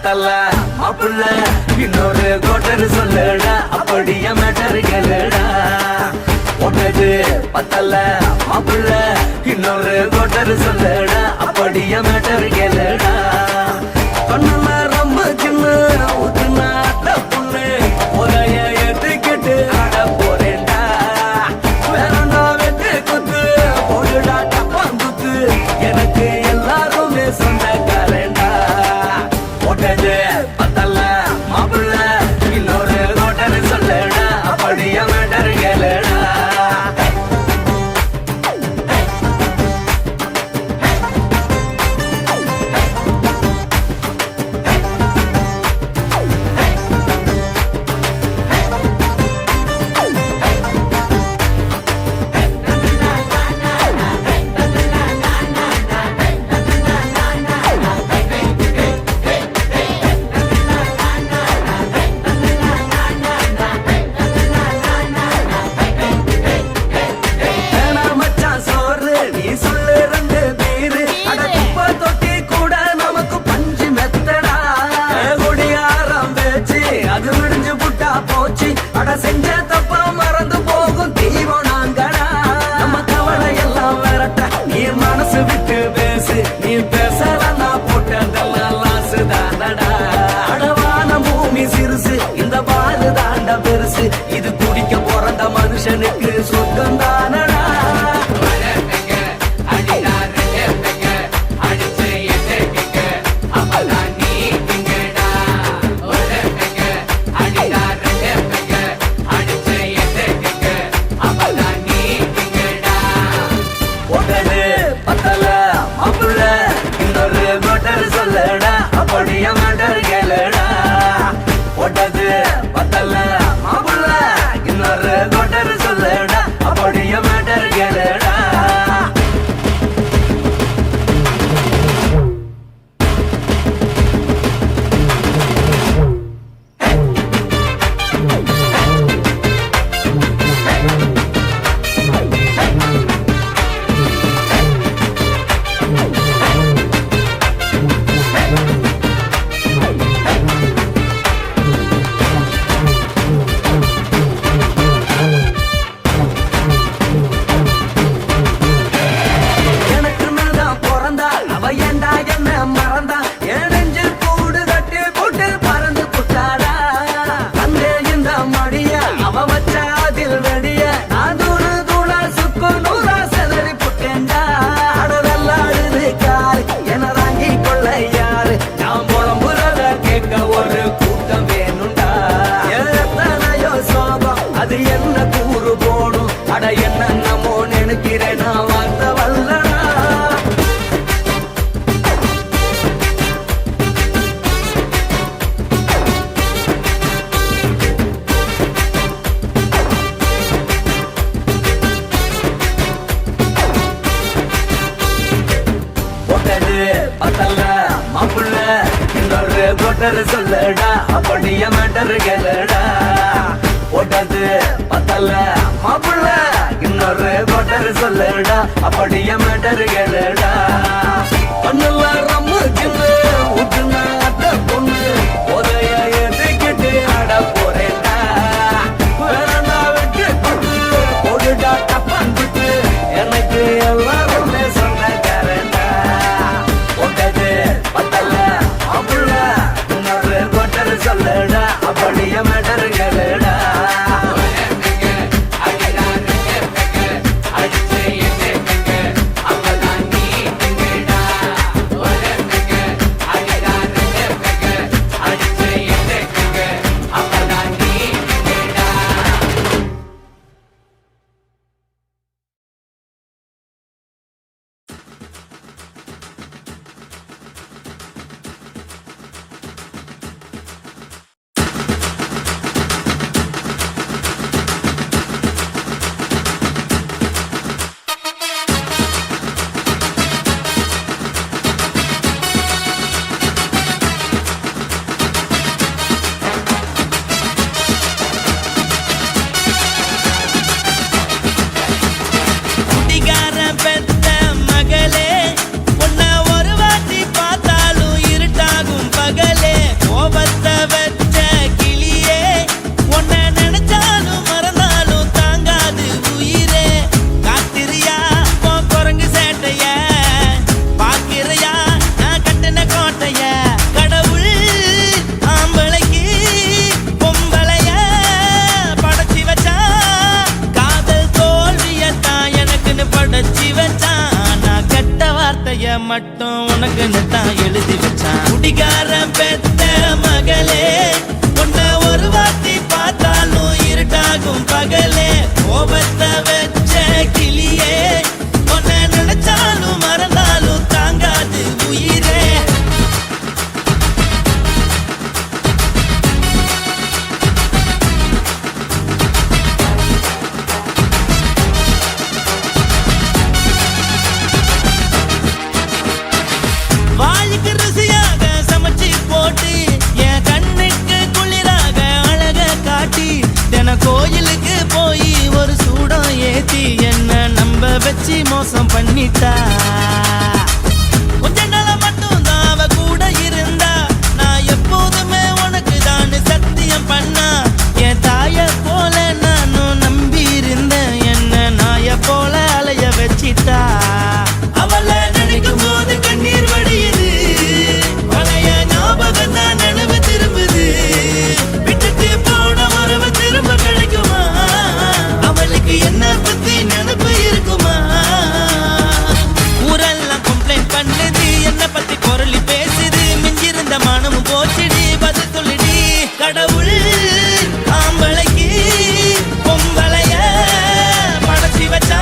பத்தல்ல மாப்புள்ள இன்னொரு கோட்டர் சொல்லுடா அப்படியே மேட்டர் கேளுடா ஒன்னது பத்தல்ல மாப்புள்ள இன்னொரு கோட்டர் சொல்லுடா அப்படியே மேட்டர் கேளுடா கண்ணுல ரொம்ப சின்ன ஊத்துனா தப்புன்னு உரைய ஏத்துக்கிட்டு ஆட போறேன்டா வேறண்டா வெட்டு குத்து போடுடா டப்பாங்குத்து எனக்கு எல்லாருமே சொந்தக்காரன்டா ஒட்டது பத்தல்ல மாப்புள்ள இன்னொரு கோட்டர் சொல்லுடா அப்படியே மேட்டர் கேளுடா செஞ்ச தப்பா மறந்து போகும் தீவம் நாங்கடா நம்ம கவலை எல்லாம் விரட்ட நீ மனசு விட்டு பேசு நீ பேசலன்னா போட்டதெல்லாம் லாசு தானடா அடவான பூமி சிறுசு இந்த பாலு தாண்ட பெருசு இது குடிக்க பிறந்த மனுஷனுக்கு சொர்க்கம் தானடா சொல்லடா அப்படியே மேட்டர் கேளுடா ஒட்டது பத்தல்ல மாப்புள்ள இன்னொரு கோட்டர் சொல்லடா அப்படியே மேட்டர் கேளுடா ஒரு கூட்டம் வேணுண்டா எத்தனையோ சோகம் அது என்ன கூறு போடும் அட என்ன நம்மோ நினைக்கிறேன் நான் வார்த்தை வல்லடா ஒட்டது பத்தல்ல மாப்புள்ள இன்னொரு கோட்டர் சொல்லடா அப்படியே மேட்டர் கேளுடா ஒட்டது பத்தல்ல மாப்புள்ள இன்னொரு கோட்டர் சொல்லடா அப்படியே மேட்டர் கேளுடா கண்ணுல ரொம்ப சின்ன ஊத்துனா பொண்ணு உதய ஏத்துக்கிட்டு ஆட போறேன்டா வேறண்டா வெட்டு குத்து போடுடா டப்பாங்குத்து எனக்கு எல்லாருமே சொந்தக்காரன்டா ஒட்டது பத்தல்ல மாப்புள்ள இன்னொரு கோட்டர் சொல்லடா அப்படியே மேட்டர் கேளுடா அடிச்சு என்ன அங்கதான் நீ மட்டும் உனக்குன்னு தான் எழுதி வச்சான். குடிகாரன் பெத்த மகளே, உன்னை ஒரு வாட்டி பார்த்தாலும் இருட்டாகும் பகலே. கோபத்தை வச்ச கிளியே, உன்னை நினைச்சாலும் மறந்தாலும் தாங்காது உயிரே. வாய்க்கு ருசியாக சமைச்சு போட்டு என் கண்ணுக்கு குளிராக அழக காட்டி தின கோயிலுக்கு போய் ஒரு சூடம் ஏத்தி என்ன நம்ப வச்சு மோசம் பண்ணிட்டா. கொஞ்ச நாள மட்டும் தான் அவ கூட இருந்தா, நான் எப்போதுமே உனக்கு தான் சத்தியம் பண்ணா. என் தாய போல நானும் நம்பி இருந்தேன், என்ன நாய போல அலைய வச்சிட்டா. அவளை நினைக்கும் போது கண்ணீர் வடியுது, பழைய ஞாபகம் தான் நினைவு திரும்புது. விட்டுட்டு போன உறவு திரும்ப கிடைக்குமா? அவளுக்கு என்ன பத்தி நினைப்பு இருக்குமா? ஊரெல்லாம் கம்ப்ளைண்ட் பண்ணுது, என்ன பத்தி குரலி பேசுது. மிஞ்சிருந்த மானமும் போச்சுடி, பதில் சொல்லுடி. கடவுள் ஆம்பளைக்கு பொம்பளைய படைச்சி வச்சா,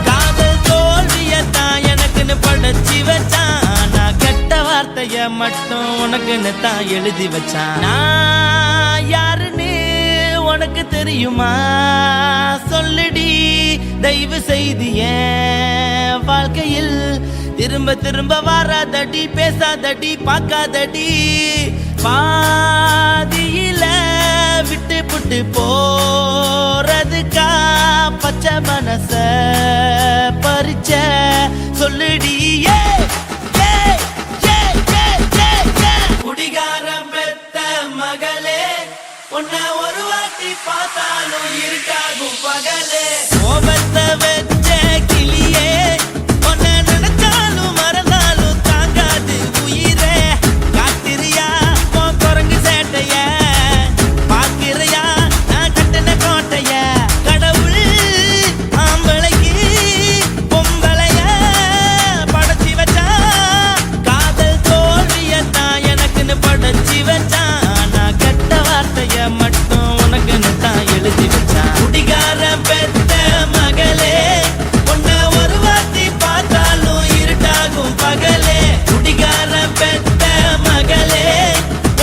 காதல் தோல்வியத்தான் எனக்குன்னு படைச்சி வச்சான். நான் கெட்ட வார்த்தைய மட்டும் உனக்குன்னு தான் எழுதி வச்சான். நான் யாருன்னு உனக்கு தெரியுமா? சொல்லுடி தயவு செய்து என் வாழ்க்கையில் திரும்ப திரும்ப வராதடி, பேசாதடி, பார்க்காதடி. பாதியில விட்டு புட்டு போறதுக்கா பச்சை மனச பறிச்ச சொல்லுடி. குடிகாரம் பெத்த மகளே, உன்னை ஒரு வாட்டி பார்த்தாலும் இருக்காகும் பகலே. கோபத்தை வச்ச கிளியே, உன்னை நினைச்சாலும் மறந்தாலும் தாங்காது உயிரே. காத்திரியா உன் குரங்கு சேட்டைய, பாக்கிறியா நான் கட்டின கோட்டைய. கடவுள் ஆம்பளைக்கு பொம்பளைய படைச்சி வச்சா, காதல் தோல்வியத்தான் எனக்குன்னு படைச்சி வச்சான். நான் கெட்ட வார்த்தைய மட்டும் உனக்குன்னு தான் எழுதி வச்சான். குடிகாரன் பெத்த மகளே, உன்னை ஒரு வாட்டி பார்த்தாலும் இருட்டாகும் பகலே. குடிகாரன் பெத்த மகளே,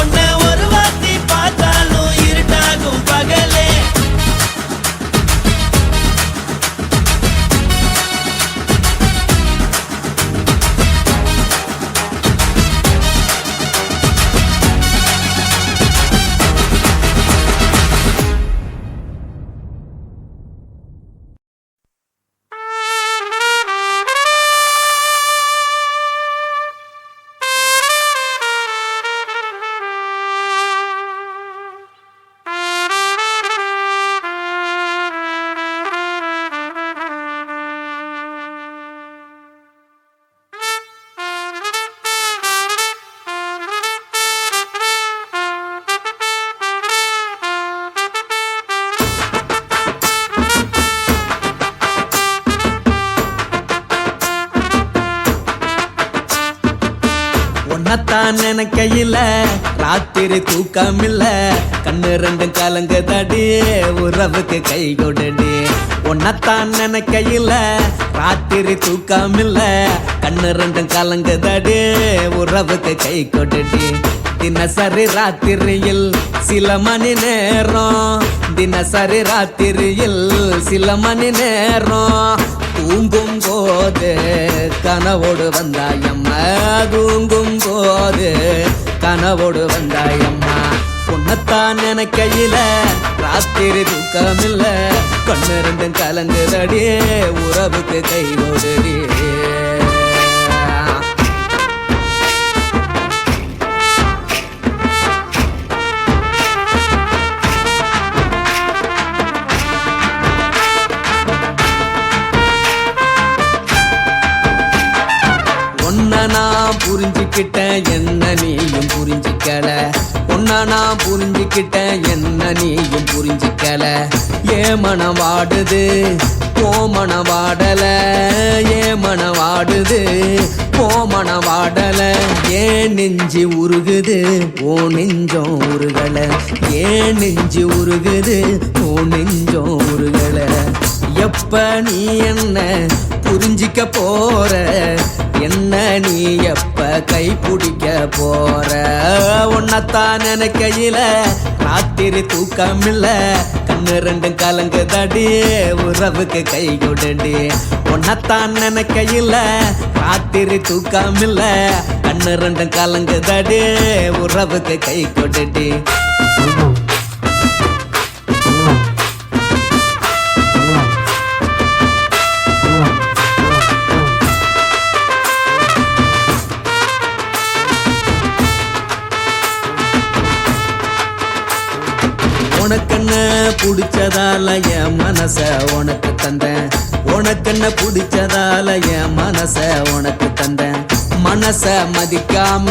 உன்னை ஒரு வாட்டி பார்த்தாலும் இருட்டாகும் பகலே. உன்னத்தான் நினைக்கையில ராத்திரி தூக்கமில்ல, கண்ணு ரெண்டும் கலங்குதடி, உறவுக்கு கை கொடுடி. உன்னத்தான் நினைக்கையில ராத்திரி தூக்கமில்ல, கண்ணு ரெண்டும் கலங்குதடி, உறவுக்கு கை கொடுடி. தினசரி ராத்திரியில் சில மணி நேரம், தினசரி ராத்திரியில் சில மணி நேரம். தூங்கும் போது கனவோடு வந்தாயம்மா, தூங்கும் போது கனவோடு வந்தாயம்மா. உன்னத்தான் நினைக்கையில ராத்திரி தூக்கமில்ல, கண்ணு ரெண்டும் கலங்குதடி, உறவுக்கு கை ஓடுடி. உன்னை நான் புரிஞ்சுக்கிட்டேன், என்ன நீயும் புரிஞ்சுக்கல. உன்னை நான் புரிஞ்சுக்கிட்டேன், என்ன நீயும் புரிஞ்சிக்கல. ஏன் மனம் வாடுது போ மனம் வாடல, ஏன் மனம் வாடுது போ மனம் வாடல. ஏன் நெஞ்சு உருகுது ஓ நெஞ்சம் உருகல, ஏன் நெஞ்சு உருகுது ஓ நெஞ்சம் உருகல. எப்ப நீ என்ன புரிஞ்சிக்க போற, என்ன நீ எப்ப கை பிடிக்க போற. உன்னத்தான் நினைக்கையில ராத்திரி தூக்கமில்ல, கண்ணு ரெண்டும் கலங்குதடி உறவுக்கு கை கொடுடி. உன்னத்தான் நினைக்கையில ராத்திரி தூக்கமில்ல, கண்ணு ரெண்டும் கலங்குதடி உறவுக்கு கை கொடுடி. உனக்கென்ன பிடிச்சதால என் மனச உனக்கு தந்தேன், உனக்கென்ன பிடிச்சதால என் மனச உனக்கு தந்தேன். மனச மதிக்காம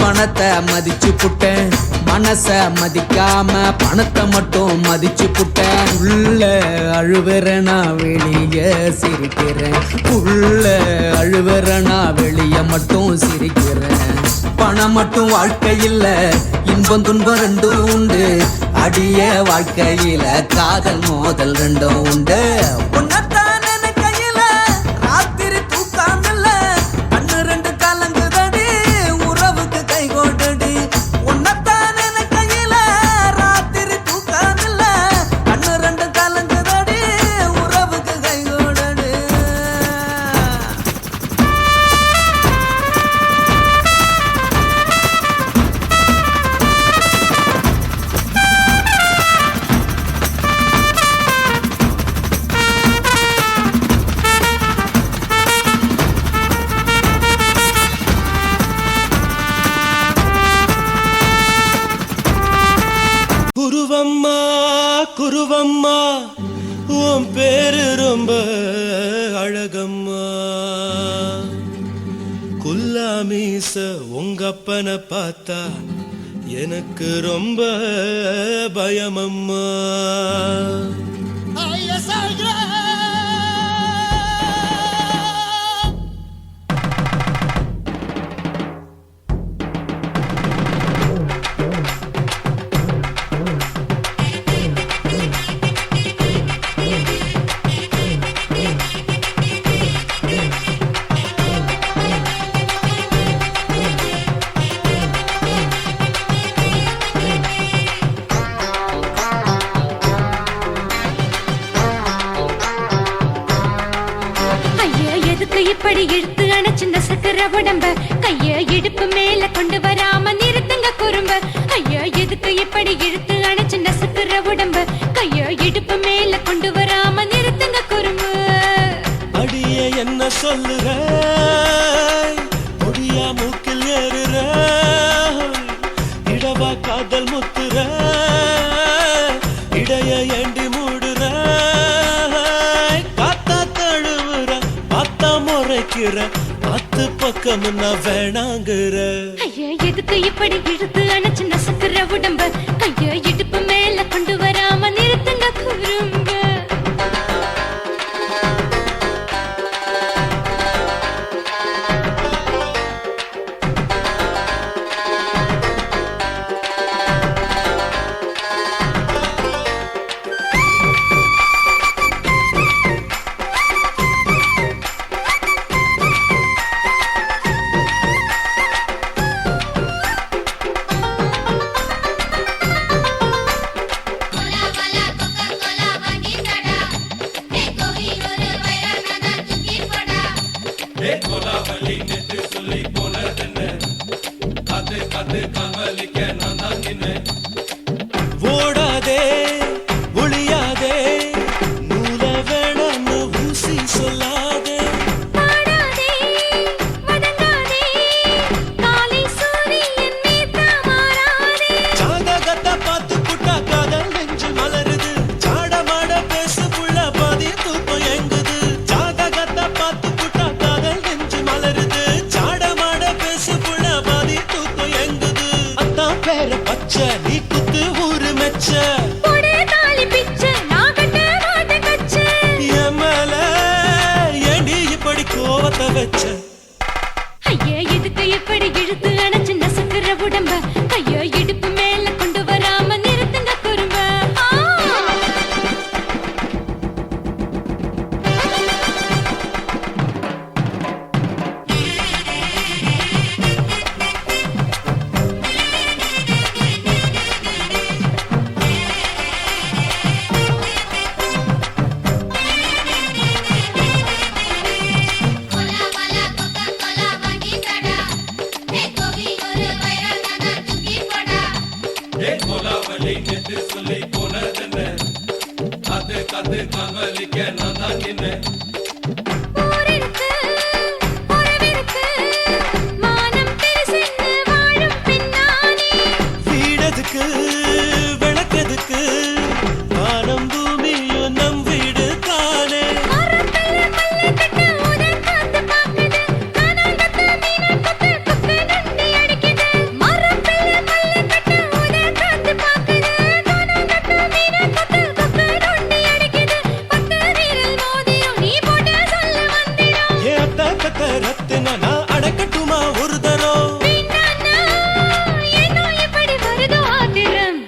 பணத்தை மதிச்சு புட்டேன், மனச மதிக்காம பணத்தை மட்டும் மதிச்சு புட்டேன். உள்ள அழுவுற நான் வெளிய சிரிக்கிறேன், உள்ள அழுவுற நான் வெளிய மட்டும் சிரிக்கிறேன். பணம் மட்டும் வாழ்க்கையில் இன்பம் துன்பம் ரெண்டும் உண்டு, அடிய வாழ்க்கையில காதல் மோதல் ரெண்டும் உண்டு. உன்னத்தான் நினைக்கையில ராத்திரி தூக்காமல்ல, கண்ணு ரெண்டு கலங்குதடி உறவுக்கு கை கோடடி. உன்னத்தான் நினைக்கையில ராத்திரி தூக்காமல்ல, கண்ணு ரெண்டு கலங்குதடி உறவுக்கு கை கோடடி. குருவம்மா குருவம்மா உன் பேரு ரொம்ப அழகம்மா. குல்லாமீச உங்க அப்பனை பார்த்தா எனக்கு ரொம்ப பயமம்மா. இப்படி இழுத்து அணைச்சு நசுக்கிற உடம்ப, கைய இடுப்பு மேல கொண்டு வராம நிறுத்துங்க குறும்ப. ஐயா எதுக்கு இப்படி இழுத்து அணைச்சு நசுக்கிற உடம்ப, கைய இடுப்பு மேல கொண்டு வராம நிறுத்துங்க குறும்பு. அடிய என்ன சொல்லுற முடியா மூக்கில் ஏறுற, இடவா காதல் முத்துற, இடைய ஏண்டி மூடுற. காத்தா தழுவுற பார்த்தா முறைக்கிற, பத்து பக்கம் நான் வேணாங்குற. ஐயா எதுக்கு இப்படி இழுத்து அணைச்சு நசுக்கிற உடம்ப, கைய இடுப்பு மேல கொண்டு வராம நிறுத்துங்க குறும்ப. அவளை நெஞ்சு சொல்லி போனதென்ன காத்து காத்து காவலிக்க நான் தான் நின்ன ஊரிருக்கு, உறவிருக்கு, மானம் பெருசென்று வாழும் பெண்ணானே. வீடதுக்கு விளக்கதுக்கு வானம் பூமியும் நம் வீடு தானே மரத்துல மல்லி கட்டு உதர் காத்து பாக்குது. கானாங்கத்து மீனாக்கத்து குக்கு நொண்டி அடிக்குது. மரத்துல மல்லி கட்டு உதர் காத்து பாக்குது. கானாங்கத்து மீனாக்கத்து குக்கு நொண்டி அடிக்குது. பத்து வீரல் மோதிரம் நீ போட்டு சொல்ல வந்திடும். ஏ அத்த கத்த ரத்தின நான் அடக்கட்டுமா ஒரு தரம் வீணானா, ஏனோ இப்படி வருதோ ஆத்திரம்?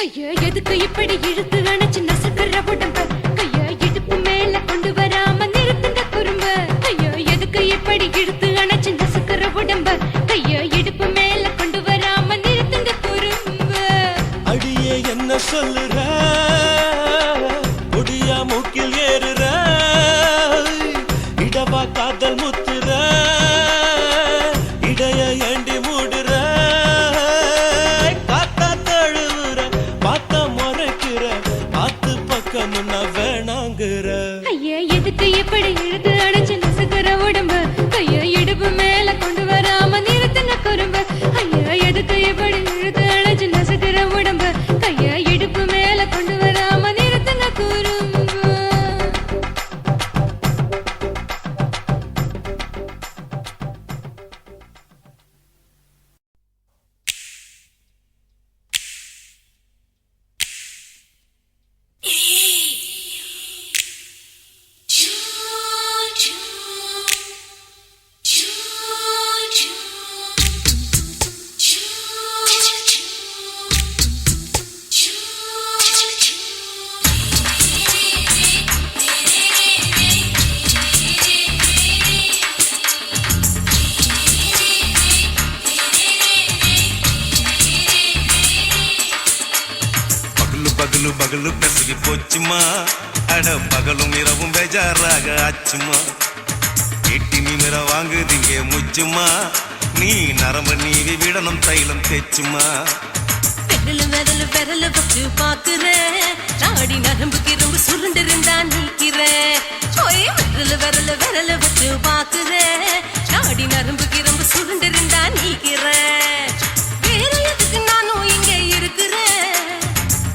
ஐயா, எதுக்கு இப்படி இழுத்து அணைச்சு நசுக்குற உடம்ப? கையா இடுப்பு மேல கொண்டு வராம நிறுத்துங்க குறும்ப. ஐயா, எதுக்கு இப்படி இழுத்து அணைச்சு நசுக்குற உடம்ப? கையா இடுப்பு மேல கொண்டு வராம நிறுத்துங்க குறும்ப. அடியே என்ன சொல்லுற முடியா மூக்கில் ஏறுற இடவா காதல் முத்துற இடைய ஏண்டி மூடுற காத்தா தழுவுற பார்த்த முறைக்கிற பார்த்து பக்கம் நான் வேணாங்கிற ஐயா, எதுக்கு இப்படி இழுத்து அணைச்சு நசுக்குற உடம்ப? கையா இடுப்பு மேல கொண்டு வராம நிறுத்துங்க குறும்ப. ஐயா, எதுக்கு இப்படி இழுத்து அணைச்சு நசுக்குற உடம்ப? கையா இடுப்பு மேல கொண்டு வராம நிறுத்துங்க குறும்ப. பகலு பகலு பகலு பெசகி போச்சுமா அட பகலும் இரவும் பேஜாராக ஆச்சுமா எட்டி நிமிர வாங்குதிங்க முச்சுமா நீ நரம்பு நீவி விடணும் தைலம் தேச்சுமா விரல் விரல் வச்சு பாக்குறேன் நாடி நரம்பு கிரம்பு சுருண்டிருந்தா நீக்கிறேன் விரல் வச்சு பாக்குறேன் நாடி நரம்பு கிரம்பு சுருண்டிருந்தா நீக்கிறேன் வேற எதுக்கு நானும் இங்க இருக்கிறேன்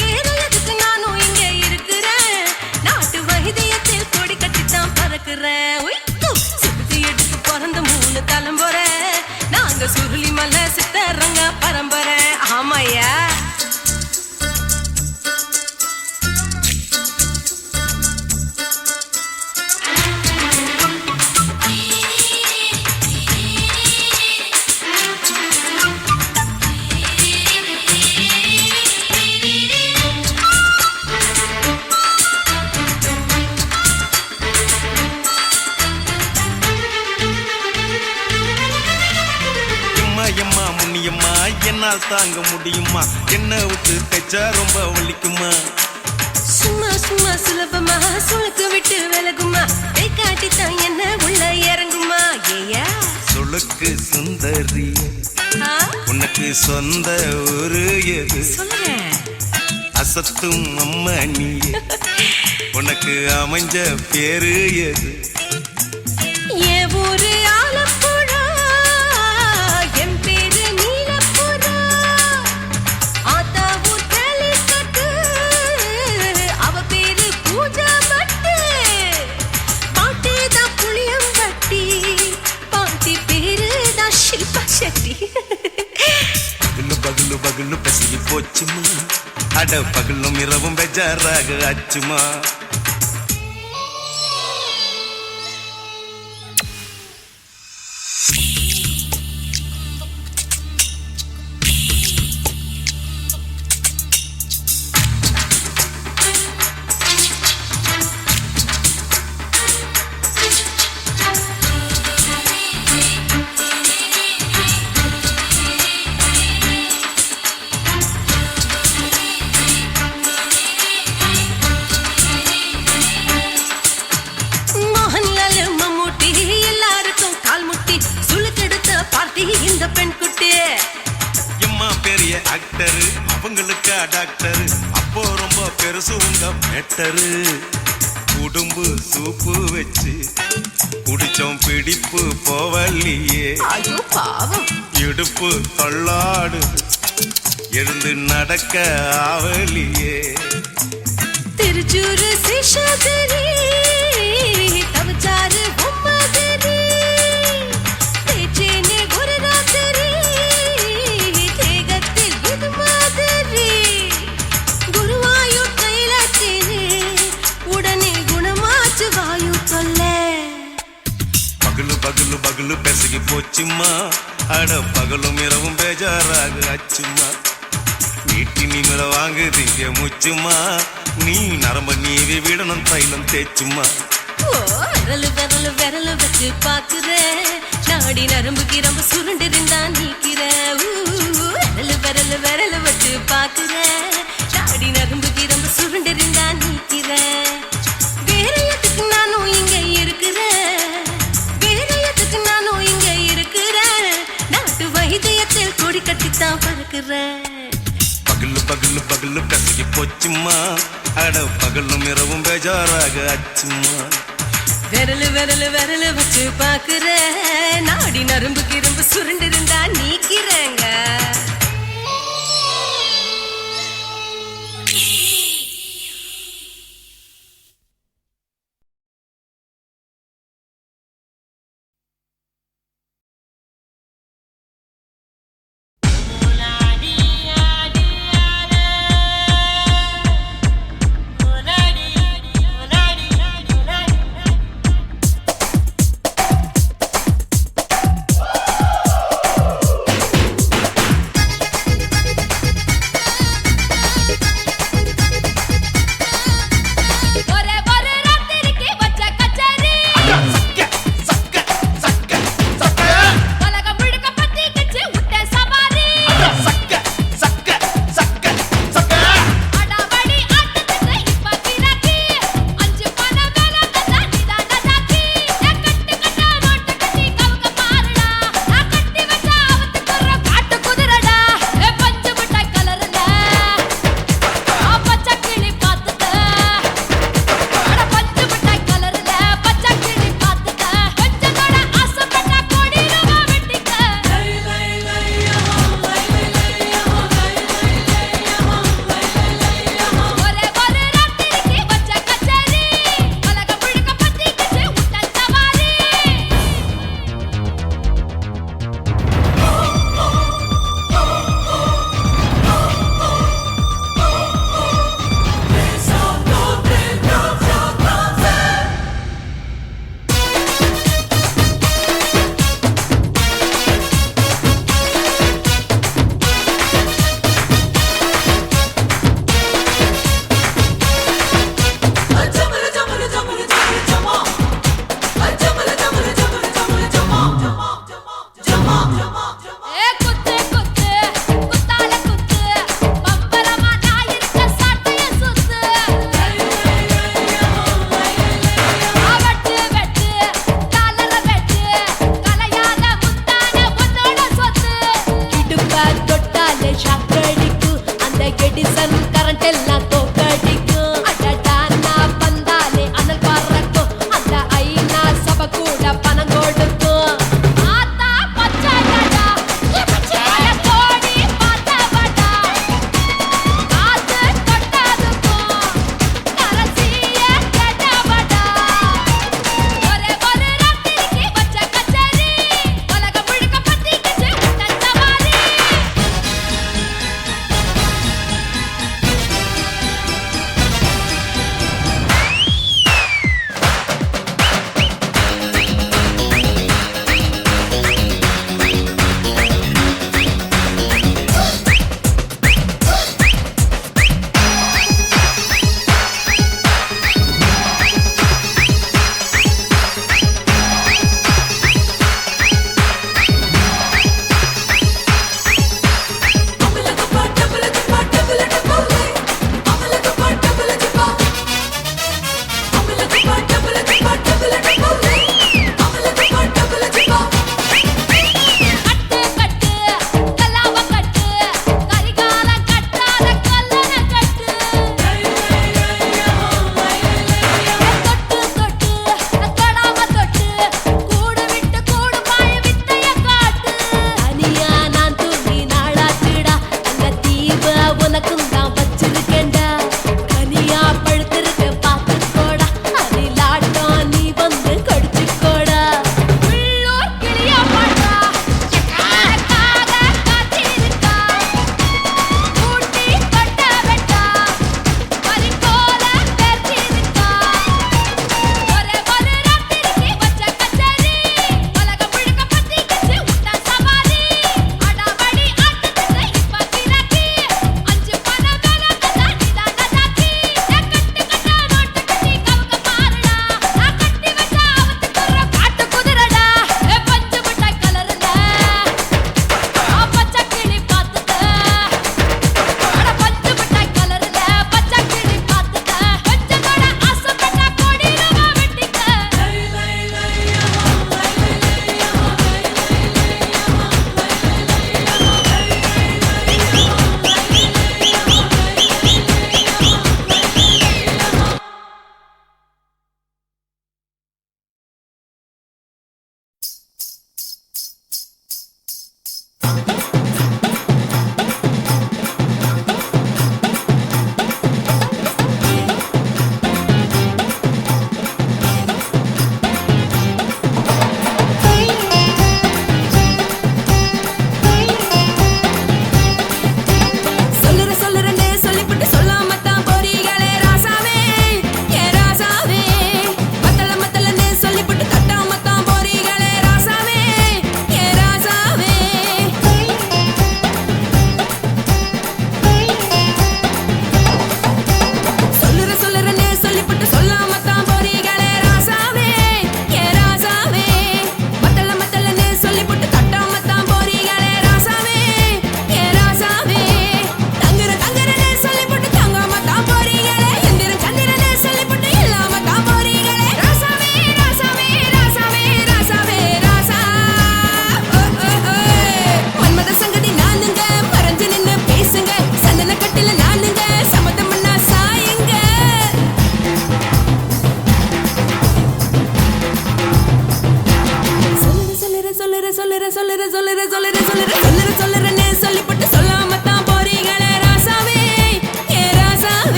வேற எதுக்கு நானும் இங்க இருக்கிறேன் நாட்டு வைத்தியத்தில் கொடி கட்டித்தான் பறக்கிறேன் சுத்தி எடுத்து பிறந்த 3 தலைமுறை நாங்க சுருளி மலை சித்தரங்க பரம்பரை ஆமாயா எம்மா எம்மா முன்னியம்மா என்னால் தாங்க முடியுமா என்ன விட்டு தைச்சா ரொம்ப வலிக்குமா சும்மா சும்மா சுலபமா சுளுக்கு விட்டு விலகுமா கை காட்டித்தான் என்ன உள்ள இறங்குமா ஏயா சுளுக்கு சுந்தரி உனக்கு சொந்த ஊரு எது சொல்றேன் அசத்தும் அம்மா நீ உனக்கு அமைஞ்ச பேரு எது என் ஊரு ஆலப்புழா என் பேரு நீலப்புறா ஆத்தா ஊர் கலிக்கட்டு அவ பேரு பூஜா பட்டு பாட்டி தான் புளியம்பட்டி பாட்டி பேரு தான் ஷில்பா செட்டி பகலு பகலு பகலு பசிக்கு போச்சுமா அட பகலும் இரவும் பெஜாராக ஆச்சுமா ஆக்டர் அவங்கள இருக்கா டாக்டர் அப்போ ரொம்ப பெருசு உங்க மேட்டரு உடும்பு சூப்பு வச்சு குடிச்சோம் பிடிப்பு போவல்லையே ஐயோ பாவம் இடுப்பு தள்ளாடு எழுந்து நடக்க ஆவலியே திருச்சூரு சேஷாதிரி தவச்சாரு பொம்மாதிரி தேச்சேனே ஒரு ராத்திரி தேகத்தில் இது மாதிரி குருவாயூர் தைலத்திலே உடனே குணமாச்சு வாயு தொல்ல பகலு பகலு பகலு பெசகி போச்சுமா அட பகலும் இரவும் பேஜாராக ஆச்சுமா நீட்டி நிமிர வாங்குதீங்க முச்சுமா நீ நரம்ப நீவி விடணும் தைலம் தேச்சுமா விரலு விரலு விரலு வச்சு பாக்குற நாடி நரம்பு கிரம்பு சுருண்டு இருந்தா நீக்கிற விரலு விரலு விரலு வச்சு பாக்குற நாடி நரம்பு கிரம்பு சுருண்டு இருந்தா நீக்கிற வேற எதுக்கு நானும் இங்க இருக்கிற வேற எதுக்கு நானும் இங்க இருக்கிற நாட்டு வைத்தியத்தில் கொடி கட்டித்தான் பறக்குற பகலு பகலு பகலு பெசகி போச்சுமா அட பகலும் இரவும் பேஜாராக ஆச்சுமா விரலு விரலு விரலு வச்சு பாக்குற நாடி நரம்பு கிரம்பு சுருண்டு இருந்தா நீக்கிறேங்க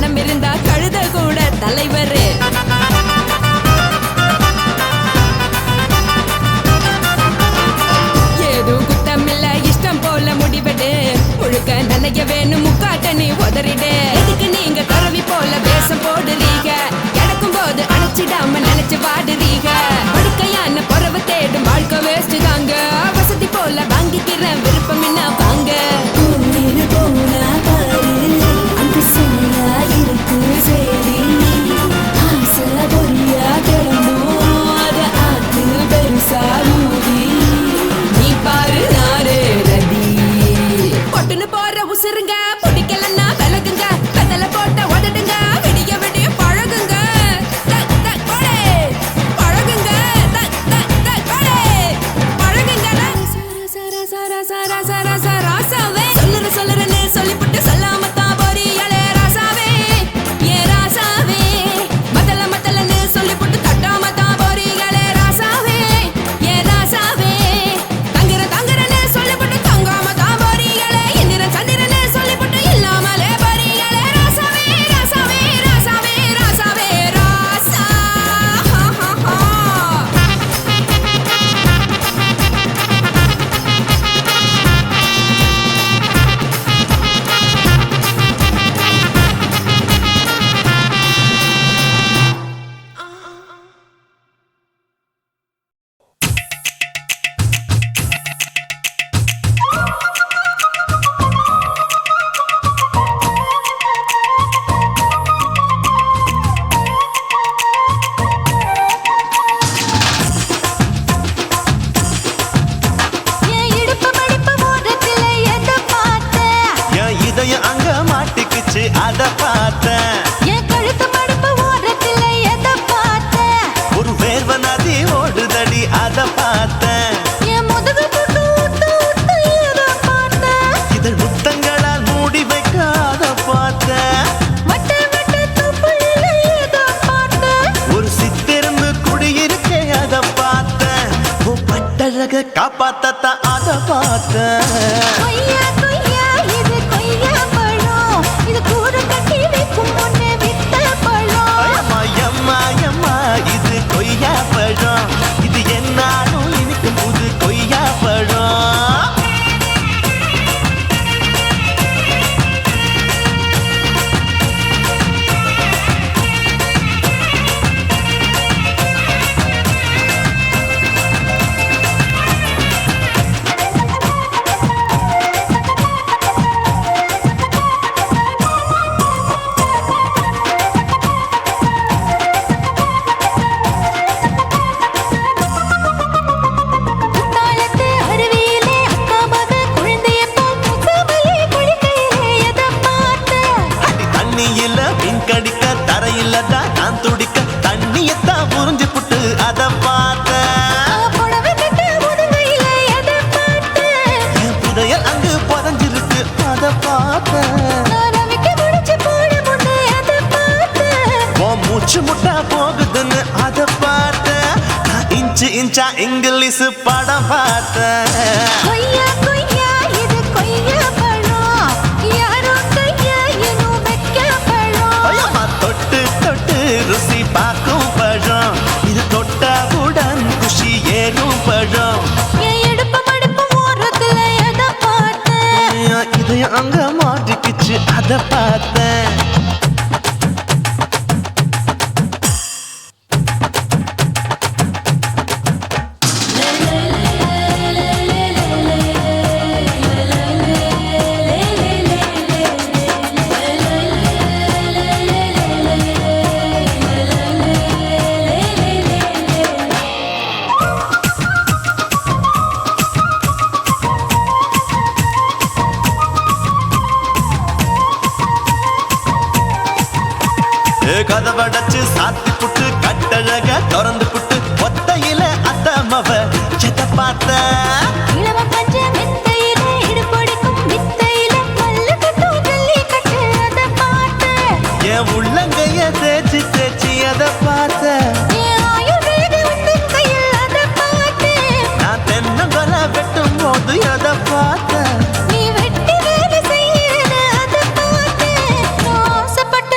மனம் இருந்தா கழுத கூட தலைவர். ஏதும் குத்தமில்ல இஷ்டம் போல முடிவெடு. முழுக்க நனைய வேணும் முக்காட்ட நீ உதறிடு. எதுக்கு நீங்க கருவி போல வேஷம் போடுறீங்க? கிடக்கும் போது அணைச்சிடாம நினைச்சு வாடுறீங்க. படுக்கையான பொறவு தேடும் வாழ்க்கை வேஸ்ட் தாங்க. வசதி போல வாங்கிக்கிறேன் விருப்பம் என்ன வாங்க. நீ பாரு நாரு ரதி பொட்டுன்னு போற உசுருங்க. பிடிக்கலன்னா விலகுங்க. கதல போட்ட உதடுங்க. விடிய விடிய பழகுங்க. பழகுங்க பழகுங்க. ராசாவே சொல்லுறேன்னு சொல்லிப்புட்டு சொல்லாமத்தான் போறியாளே ராசாவே. ஏ ராசாவே மத்தலன்னு சொல்லிப்புட்டு தட்டாமத்தான் போறியாளே ராசாவே. ஏ ராசாவே தங்குறேன்னு சொல்லிப்புட்டு தங்காமத்தான் போறியாளே. இந்திரன் சந்திரன்னு சொல்லிப்புட்டு இல்லாமலே போறியாளே ராசாவே. ராசாவே ராசாவே ராசாவே ராசா. என் இடுப்பு மடிப்பு ஓரத்துல எதை பார்த்தேன்? என் இதயம் அங்க மாட்டிக்குச்சு அத பார்த்தேன். என் கழுத்து மடிப்பு ஓரத்துல எதை பார்த்தேன்? ஒரு வேர்வ நதி ஓடுதடி அத பார்த்தேன். என் முதுகு புட்டு ஊத்து ஊத்து எதை பார்த்தேன்? இதழ் முத்தங்களால் மூடி வைக்க அத பார்த்தேன். வட்ட வட்ட தொப்புளில எதை பார்த்தேன்? ஒரு சித்திருந்து குடியிருக்கே அத பார்த்தேன். உன் பட்டழக காப்பாத்தத்தான் அத பார்த்தேன். கொய்யா கொய்யா இது கொய்யா பழம். இது கூட கட்டி வைக்கும் முன்னே வித்த பழம். அம்மா எம்மா எம்மா இது கொய்யா பழம். இது என்னாலும் இனிக்கும் புது கொய்யா பழம். குத்தாலத்து அருவியிலே அக்கா மக குழந்தைய போல் முகமலே குளிக்கையிலே எதை பார்த்தேன்? அடி தண்ணியில மீன் கடிக்க தரையில தான் நான் துடிக்க தண்ணியத்தான் புரிஞ்சு புட்டு அத பார்த்தேன். புடவை கட்ட முதுகையில எதை பார்த்தேன்? என் புதையல் அங்கு புதஞ்சிருக்கு அத பார்த்தேன். நான் ரவிக்கு முடிச்சு போட முன்னே எதை பார்த்தேன்? உன் மூச்சு முட்டா போகுதுன்னு அத பார்த்தேன். நான் இன்ச்சா இங்கிலீஷ் படம் பார்த்தேன். கொய்யா கொய்யா இது கொய்யா பழம். யாரோ கையா இன்னும் வைக்க பழம். ஐயம்மா தொட்டு தொட்டு ருசி பார்க்கும் பழம். இது தொட்டாவுடன் குஷி ஏறும் பழம். என் இடுப்பு மடிப்பு ஓரத்துல எதை பார்த்தேன்? என் இதயம் அங்க மாட்டிக்குச்சு அத பார்த்தேன். கதவடைச்சு சாத்தி புட்டு கட்டழக திறந்து புட்டு ஒத்தையில அத்தமவ செத்த பார்த்த. இளவ பஞ்ச மெத்தையில இடுப்பொடிக்கும் வித்தையில மல்லு கட்டும் ஜல்லி கட்டு அதை பார்த்தேன். என் உள்ளங்கைய தேய்ச்சி தேய்ச்சி அதை பார்த்த. என் ஆயுர்வேத உந்தன் கையில் அதை பார்த்தேன். நான் தென்னங்கொலை வெட்டும் போது அதை பார்த்த. நீ வெட்டி வேலை செய்யறது அதை பார்த்தேன். நான் ஆசைப்பட்ட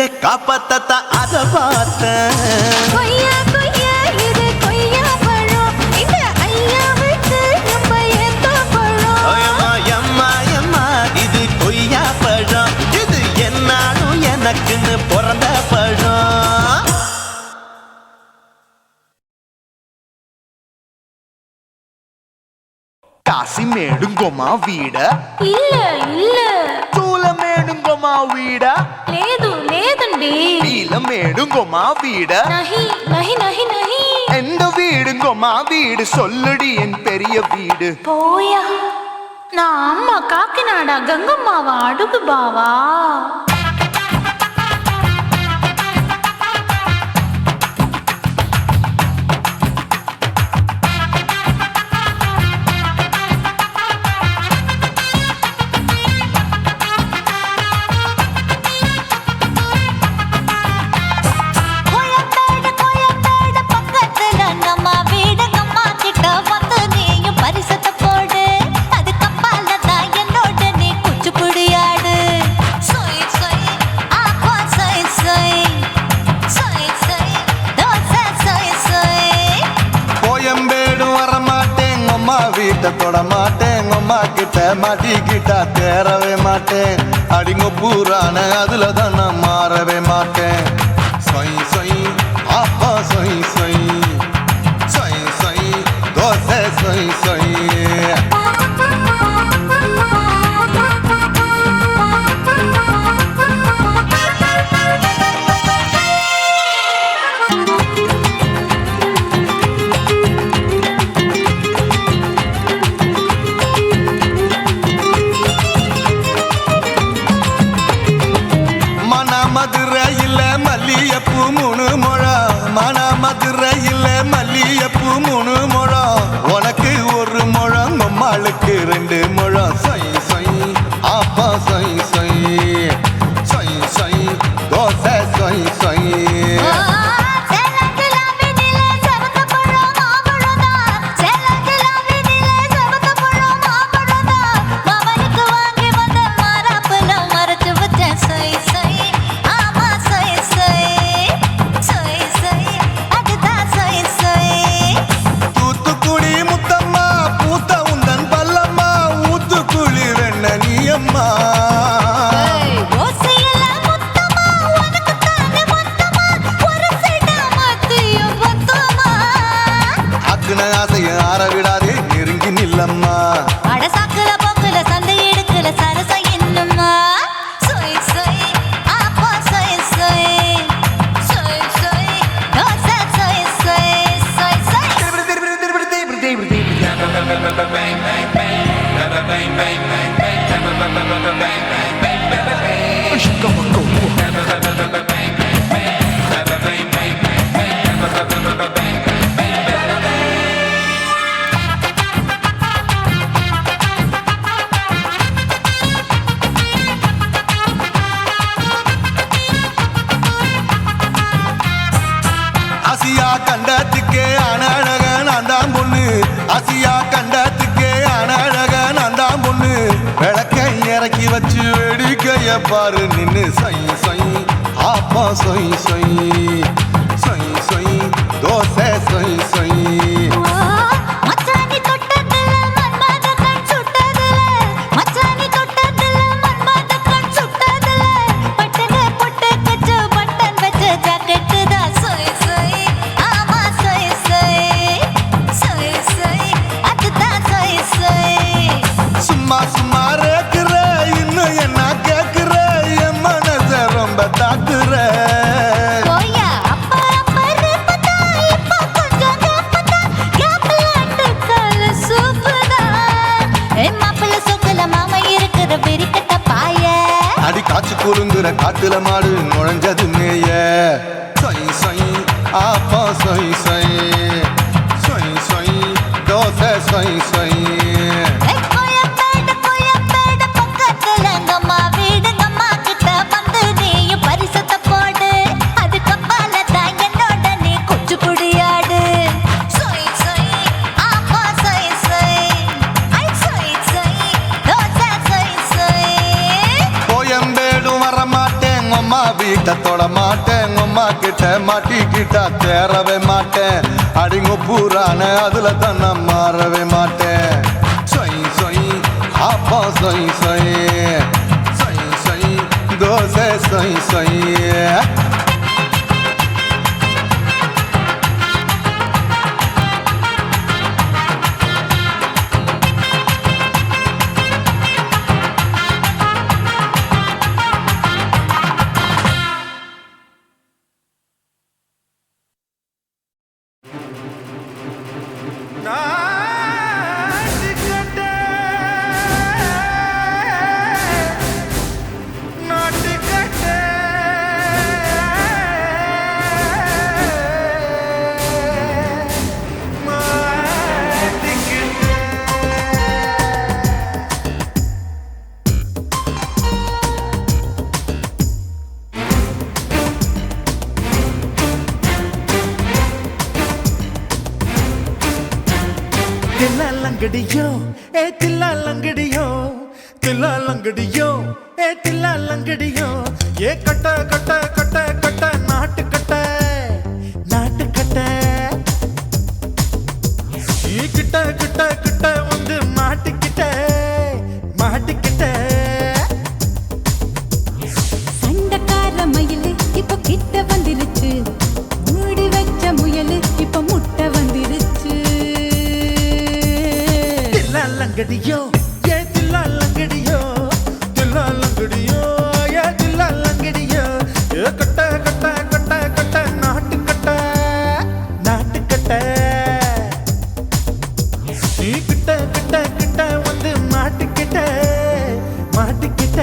இருக்க காப்பாத்தா அத பார்த்தேன். கொய்யா கொய்யா இது கொய்யா பழம் இந்த ஐயாவுக்கு நம்ம ஏத்த பழம். அம்மா எம்மா எம்மா இது கொய்யா பழம், இது என்னாலும் எனக்குன்னு பிறந்த பழம். కాసి మేడుంగోమా వీడ இல்ல இல்ல చూల మేడుంగోమా వీడ లేదు లేదండి. నీల మేడుంగోమా వీడ நஹி நஹி நஹி நஹி. எந்த வீடுங்கோமா வீடு சொல்லுடி என் பெரிய வீடு. போயா நான் அம்மா காக்கிநாடா கங்கம்மாவா அடுகு பாவா. வீட்டை தொட மாட்டேன், அம்மா கிட்ட மாட்டிக்கிட்டா தேரவே மாட்டேன். அடிங்க பூரான அதுல தான் நான் மாறவே மாட்டேன். சொய் சொய் அப்பா சொய் சொய் சொய் சொய் தோசை சொய் சொய். மதுரையில் மல்லியப்பூ 3 முழம், மன மதுரையில் மல்லியப்பூ 3 முழம். உனக்கு 1 முழம், அம்மாளுக்கு 2 முழம். சொய் சொய் அப்பா சொய் சொய் சொய் சொய் தோசை சொய் சொய். ஆசைய ஆற விடாதே நெருங்கி நில்லம்மா. அடசாக்குல போக்குல சந்தை எடுக்கல சரச என்னம்மா. சொய் சொய் அப்பா சொய் சொய் சொய் சொய் தோசை சொய் சொய் சொய் சொய். ஆசியா கண்டத்துக்கே அனழக நான் தான் பொண்ணு, ஆசியா கண்டத்துக்கே அனழக நான் தான் பொண்ணு. விளக்கை இறக்கி வச்சு வேடிக்கைய பாரு நின்னு. சொய் சொய் அப்பா சொய் சொய் சொய் சொய் தோசை சொய் சொய். மச்சானி தொட்டதுல மன்மத கண் சுட்டதுல, மச்சானி தொட்டதுல மன்மத கண் சுட்டதுல. பட்டன பொட்டு கச்சு பட்டன் வச்ச ஜாக்கெட்டு தான். சொய் சொய் ஆமா சொய் சொய் சொய் சொய் அதுதான் சொய் சொய். சும்மா சும்மா ரேக்குற இன்னும் என்ன கேக்குற, என் மனச ரொம்ப தாக்குற. போயா அப்பா அப்பா ரேப்பதா இப்ப கொஞ்சம் கேப்பதா கேப்பலாட்டு கால சூப்பதா. மாப்பிள்ள சொக்கல மாமா இருக்கிற வெறிக்கட்ட பாய. அடி காய்ச்சி குலுங்குற காட்டுல மாடு நுழைஞ்சது மேய. சொய் சொய் அப்பா சொய் சொய் சொய் சொய் தோசை சொய் சொய். கோயம்பேடு பக்கத்துல எங்கம்மா வீடு, அம்மா கிட்ட வந்து நீயும் பரிசத்தை போடு. அதுக்கு அப்பால தான் என்னோட நீ குச்சி புடியாடு. சொய் சொய் அப்பா சொய் சொய் ஐ சொய் சொய் தோசை சொய் சொய். கோயம்பேடு வரமாட்டேன், அம்மா வீட்டு கிட்ட தொட மாட்டேன் அம்மா கிட்ட மாட்டிக்கிட்டா தேரவே மாட்டேன் அடிங்க பூரான அதுல தான் நான் மாறவே மாட்டேன் சொய் சொய் அப்பா சொய் சொய் சொய் சொய் தோசை சொய் சொய் தில்லாலங்கடியோ ஏ தில்லாலங்கடியோ தில்லாலங்கடியோ ஏ தில்லாலங்கடியோ ஏ கட்ட கட்ட கட்ட கட்ட நாட்டு கட்ட நாட்டு கட்ட நீ கிட்ட கிட்ட கிட்ட வந்து மாட்டிக்கிட்ட மாட்டிக்கிட்ட சண்டக்கார மயிலு இப்ப கிட்ட வந்துருச்சு மூடி வச்ச முயலு இப்ப முட்டை வந்துருச்சு தில்லாலங்கடியோ ஏ தில்லாலங்கடியோ தில்லாலங்கடியோ ஏ தில்லாலங்கடியோ ஏ கட்ட கட்ட கட்ட கட்ட நாட்டு கட்ட நாட்டு கட்ட நீ கிட்ட கிட்ட கிட்ட வந்து மாட்டிக்கிட்ட மாட்டிக்கிட்ட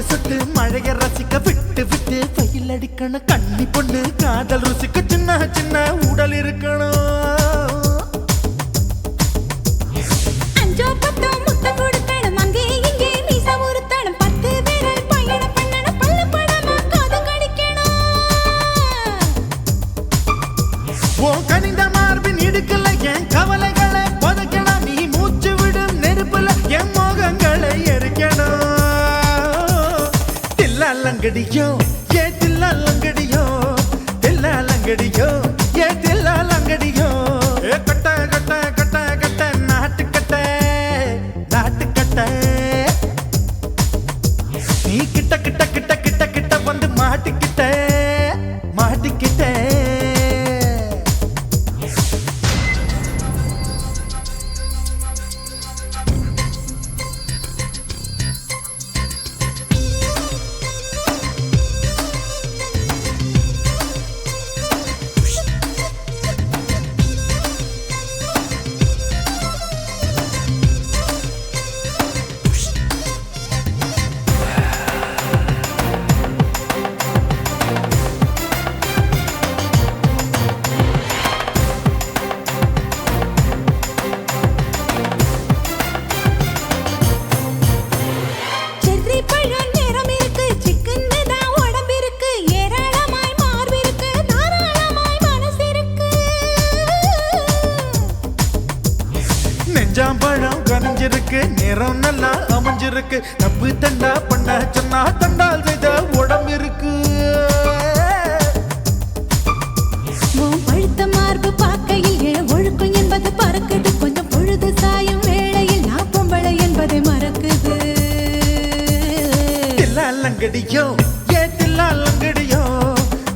சுட்டு மழைய ரசிக்க விட்டு விட்டு வெயில் அடிக்கணும் கண்ணி பொண்ணு காதல் ருசிக்க சின்ன சின்ன உடல் இருக்கணும் அஞ்சோ பத்தோ முட்டை கொடுக்கணும் அங்கே இங்கே மீச உருத்தணும் 10 விரல் பயணம் பண்ணணும் பல்ல படமா காது கடிக்கணும் ஓ கனிந்த மார்பின் இடுக்கல என் கவலைகளை புதைக்கணும் நீ மூச்சு விடும் நெருப்புல என் மோகங்களை எரிக்கணும் தில்லாலங்கடியோ ஏ தில்லாலங்கடியோ தில்லாலங்கடியோ ஏ தில்லாலங்கடியோ ஏ கட்ட கட்ட கட்ட கட்ட நாட்டு கட்ட நாட்டு கட்ட நீ கிட்ட கிட்ட கிட்ட கிட்ட கிட்ட வந்து மாட்டிக்கிட்ட மாட்டிக்கிட்ட செர்ரி பழம் நிறம் இருக்கு சிக்கன்னு தான் உடம்பு இருக்கு ஏராளமாய் மார்பு இருக்கு தாராளமாய் மனசு இருக்கு நெஞ்சாம்பழம் கனிஞ்சிருக்கு நிறம் நல்லா அமைஞ்சிருக்கு தப்பு தண்டா பண்ண சொன்னா தண்டால் செய்த உடம்பு இருக்கு உன் பழுத்த மார்பு பார்க்கையில் என் ஒழுக்கம் என்பது பறக்குது கொஞ்சம் பொழுது சாயும் வேளையில் நான் பொம்பளை என்பதை மறக்குது தில்லாலங்கடியோ ஏ தில்லாலங்கடியோ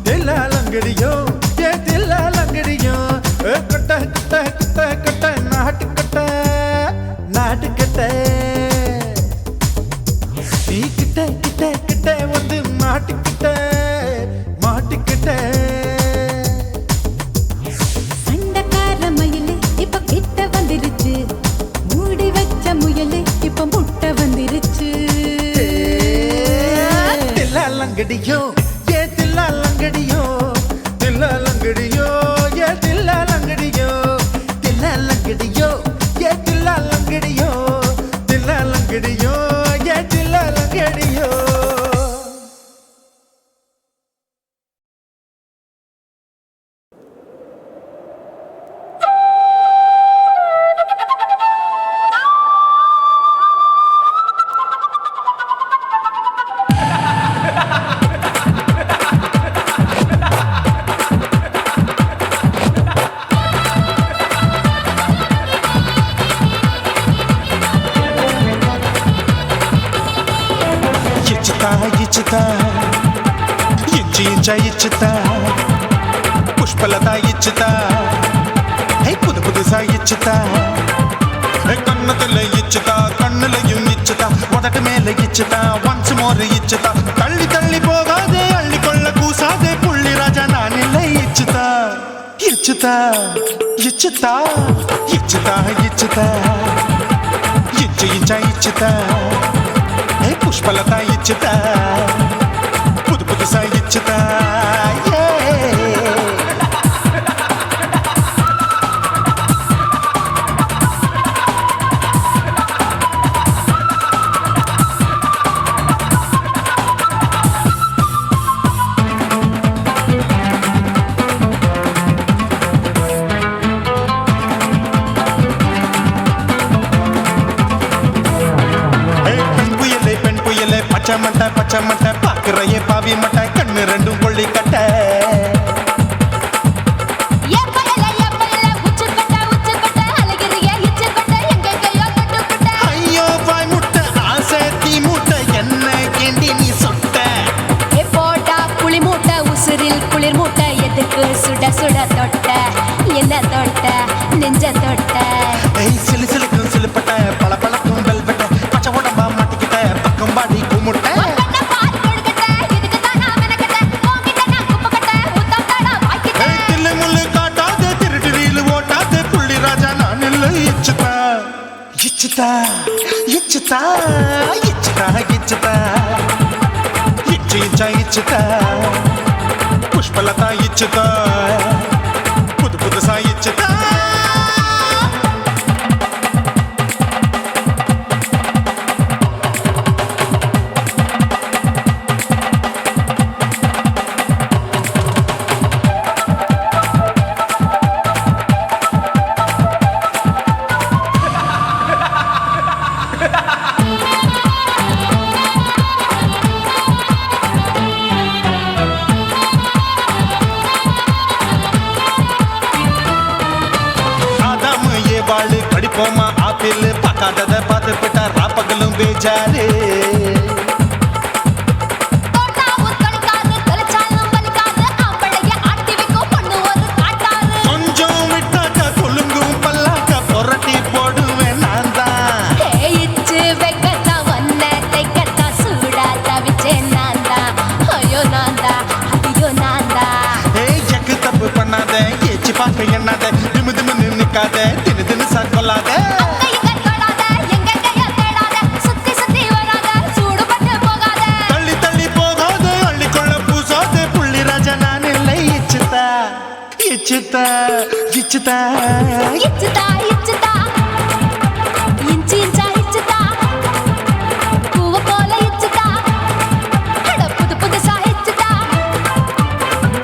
தில்லாலங்கடியோ ஏ தில்லாலங்கடியோ ஏ கட்ட கட்ட கட்ட கட்ட நாட்டு கட்ட நாட்டு கட்ட நீ கிட்ட கிட்ட கிட்ட வந்து மாட்டிக்கிட்ட மாட்டிக்கிட்ட சண்டக்கார மயிலு இப்ப லங்கடியோ ஏ தில்லா லங்கடியோ தில்லா லங்கடியோ ஏ தில்லா லங்கடியோ. ఇచ్చుతా ఇచ్చుతా పుష్పలత ఇచ్చుతా புது புதுசா இச்சுதா கண்ணத்துல இச்சுதா கண்ணுலையும் இச்சுதா உதட்டு மேல இச்சுதா ஒன்ஸ் மோர் இச்சுதா தள்ளி தள்ளி போகாதே அள்ளி கொள்ள கூசாதே புள்ளி ராஜா நான் இல்லை இச்சுதா இச்சுதா இச்சுதா இச்சுதா இச்சுதா இச்சுதா புஷ்பலதா இச்சுதா புது புதுசா இச்சுதா. பச்சை மட்டை பாக்குறைய பாவி மட்டை கண்ணு ரெண்டும் கொள்ளி கட்ட ஐயோ பாய் முட்டை ஆசை தீ மூட்டை என்ன கேண்டி நீ சொட்ட போட்டா புளி மூட்டை உசுரில் குளிர் மூட்டை எதுக்கு சுட சுட தொட்ட என்ன தொட்ட நெஞ்ச தொட்ட சிலு சிலுக்கும் சிலுப்பட்ட பல பழக்கும் வெல்வெட்ட பச்சை உடம்பா மாட்டிக்கிட்ட பக்கம் பாடி குமுட்ட இச்சுதா இச்சுதா இச்சுதா இச்சுதா இச்சுதா இச்சுதா புஷ்பலதா இச்சுதா புது புதுசா இச்சுதா. படிப்போமா ஆப்பிள் பார்க்காதத பார்த்து விட்டா ராப்பகலும் பேஜாரு கொஞ்சம் விட்டாக்க கொலுங்கும் பல்லாக்க புரட்டி போடுவேன் நான் தான் வெக்கத்தான் தைக்கத்தான் சூடா தவிச்சேன் நான் தான் ஐயோ நான் தான் ஐயோ நான் தான் எக்கு தப்பு பண்ணாத ஏச்சி பார்க்க எண்ணாத திமு திமுன்னு நிக்காத தினு தினு சாக்கொள்ளாத தள்ளி தள்ளி போகாத அள்ளி கொள்ள பூசாத புள்ளி ராஜா நான் இல்லை இச்சுதா இச்சுதா இச்சுதா இச்சுதா இச்சுதா இன்ச்சு இன்ச்சா இச்சுதா பூவ போல இச்சுதா புது புதுசா இச்சுதா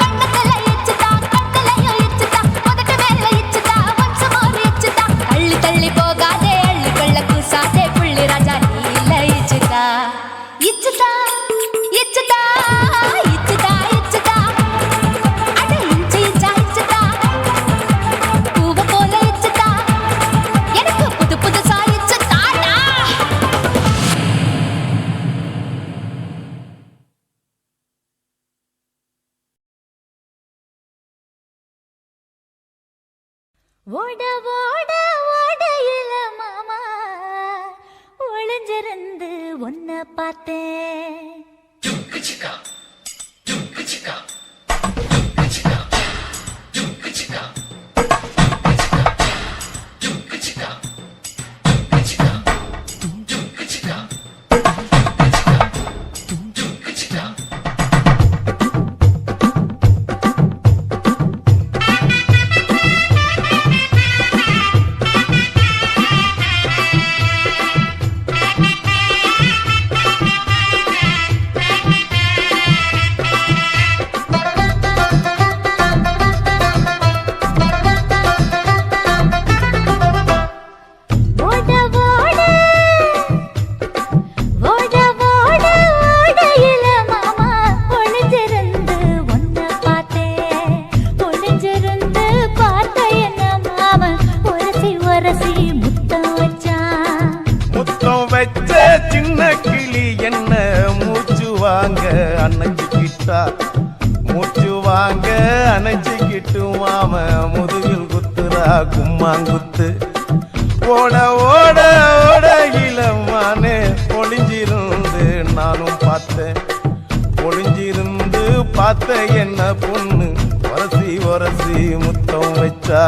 கண்ணத்துல இச்சுதா கண்ணுலயும் இச்சுதா உதட்டு மேல இச்சுதா ஒன்ஸ் மோர் இச்சுதா தள்ளி தள்ளி போகாதே அள்ளி கொள்ள கூசாதே புள்ளி ராஜா நீ இல்ல இச்சுதா இச்சுதா இச்சுதா இச்சுதா இச்சுதா அட இன்ச்சு இன்ச்சா இச்சுதா பூவ போல இச்சுதா எனக்கு புது புதுசா இச்சுதாடா. ஓட ஓட ஓடையில மாமா ஒளிஞ்சிருந்து உன்னை பார்த்தேன். முத்தம் வச்சான். முத்தம் வச்ச சின்ன கிளி என்ன மூச்சு வாங்க அணைச்சிக்கிட்டா மூச்சு வாங்க அணைச்சிக்கிட்டு மாம முதுகில் குத்துறா கும்மாங்குத்து ஓட ஓட ஓட இளமானே ஒளிஞ்சிருந்து நானும் பார்த்தேன் ஒளிஞ்சிருந்து பார்த்த என்ன பொண்ணு ஒரசி ஒரசி முத்தம் வச்சா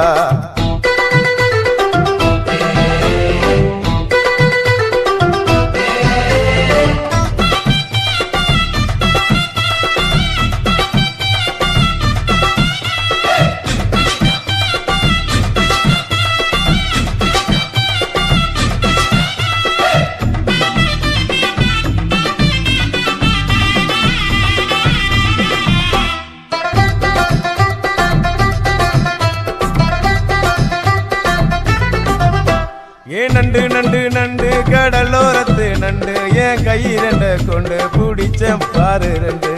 நண்டு நண்டு நண்டு கடலோரத்து நண்டு என் கை ரெண்ட கொண்டு பிடிச்ச பாரு ரெண்டு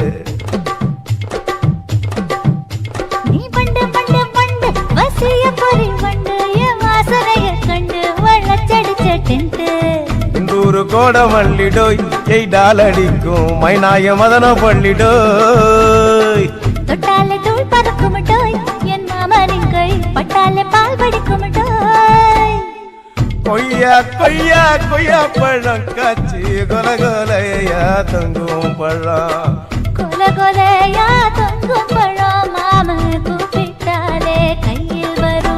நீ பண்டு பண்டு பண்டு வசிய பொறி வண்டு என் வாசனைய கண்டு வள்ளச்சடிச்ச டென்ட்டு இந்தூரு கோட மல்லிடோய் எய்டால் அடிக்கும் மைனாய மதன பள்ளிடோய் தொட்டாலே தூள் பறக்குமட்டோய் என் மாமனின் கை பட்டாலே பால் படிக்குமட்டோய் கொய்யா கொய்யா கொய்யா பழம் காய்ச்சி கொல கொலையா தங்கும் பழம் கொல கொலையா தொங்கும் பழம் மாம கூப்பிட்டாலே கையில் வரும்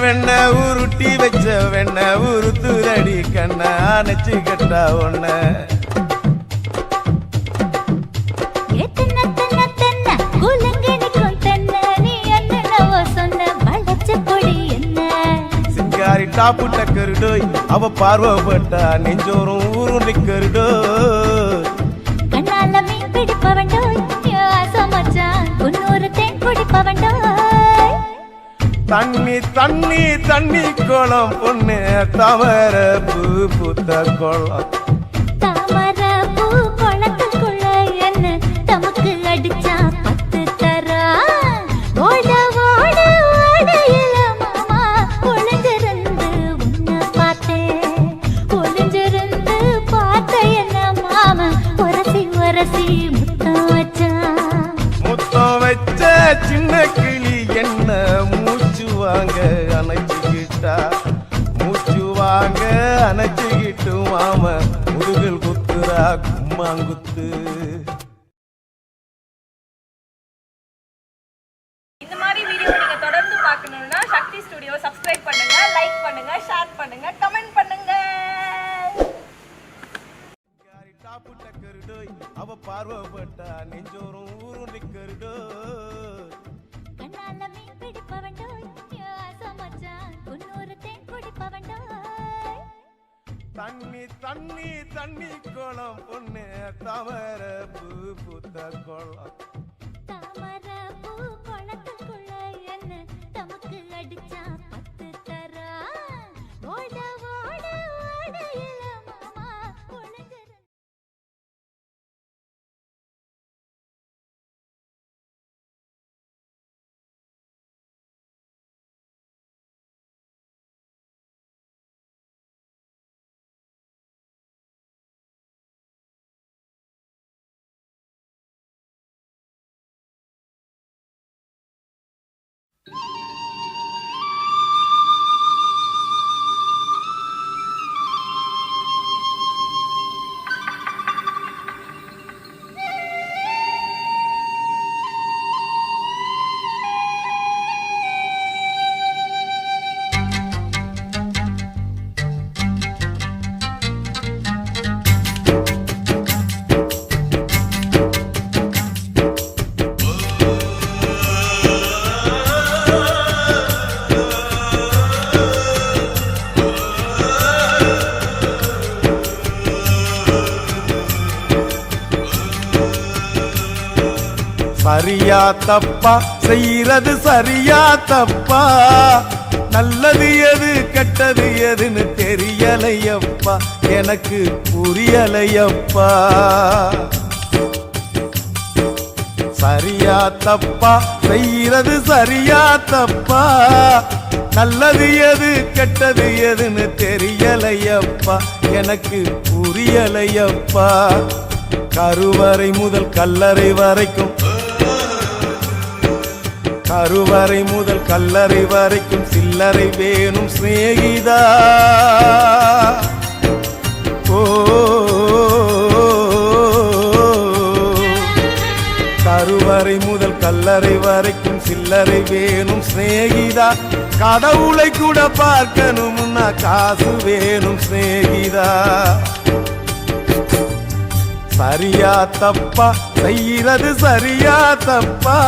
வெண்ண உருட்டி வச்ச வெண்ண உருத்துரடி கண்ண அணைச்சு கட்டா ஒன்ன சிங்காரி டாப்பு டக்கருடோய் அவ பார்வப்பட்டா நெஞ்சோறும் ஊரும் நிக்கருடோய் கண்ணால மீன் பிடிப்பவண்டோய் ஆசமச்சான் குன்னூறு தேன் குடிப்பவண்டோய் தண்ணி தண்ணி தண்ணி குளம் பொண்ணு தவற பூ பூத்த குளம் தாமர பூ குளத்துக்குள்ள என்ன தமக்கு அடிச்சா 10 தரா ஓட ஓட ஓடையில மாமா ஒளிஞ்சிருந்து உன்னை பார்த்தேன் ஒளிஞ்சிருந்து பார்த்த என்ன மாமா உரசி உரசி முத்தம் வச்சான் முத்தம் வச்ச சின்ன கிளி என்ன மூச்சு வாங்க அணைச்சிக்கிட்டா மூச்சு வாங்க அணைச்சிக்கிட்டு மாம முதுகில் குத்துறா கும்மாங்குத்து இந்த மாதிரி வீடியோ நீங்க தொடர்ந்து பார்க்கணும்னா சக்தி ஸ்டுடியோ சப்ஸ்கிரைப் பண்ணுங்க, லைக் பண்ணுங்க, ஷேர் பண்ணுங்க, கமெண்ட் பண்ணுங்க. டாப்பு டக்கருடோய் அவ பார்வப்பட்டா நெஞ்சோறும் ஊரும் நிக்கருடோய் கண்ணால மீன் பிடிப்பவண்டோய் ஆசமச்சான் குன்னூறு தேன் குடிப்பவண்டோய் தண்ணி தண்ணி தண்ணி குளம் பொண்ணு தவற பூ பூத்த குளம் தாமர பூ குளத்துக்குள்ள என்ன தமக்கு அடிச்சா 10 தரா ஓட ஓட ஓடையில சரியா தப்பா செய்யறது சரியா தப்பா நல்லது எது கெட்டது எதுன்னு தெரியலையப்பா எனக்கு புரியலையப்பா சரியா தப்பா செய்யறது சரியா தப்பா நல்லது எது கெட்டது எதுன்னு தெரியலையப்பா எனக்கு புரியலையப்பா கருவறை முதல் கல்லறை வரைக்கும் கருவறை முதல் கல்லறை வரைக்கும் சில்லறை வேணும் சிநேகிதா ஓ கருவறை முதல் கல்லறை வரைக்கும் சில்லறை வேணும் சிநேகிதா கடவுளை கூட பார்க்கணும்னா காசு வேணும் சிநேகிதா சரியா தப்பா செய்யறது சரியா தப்பா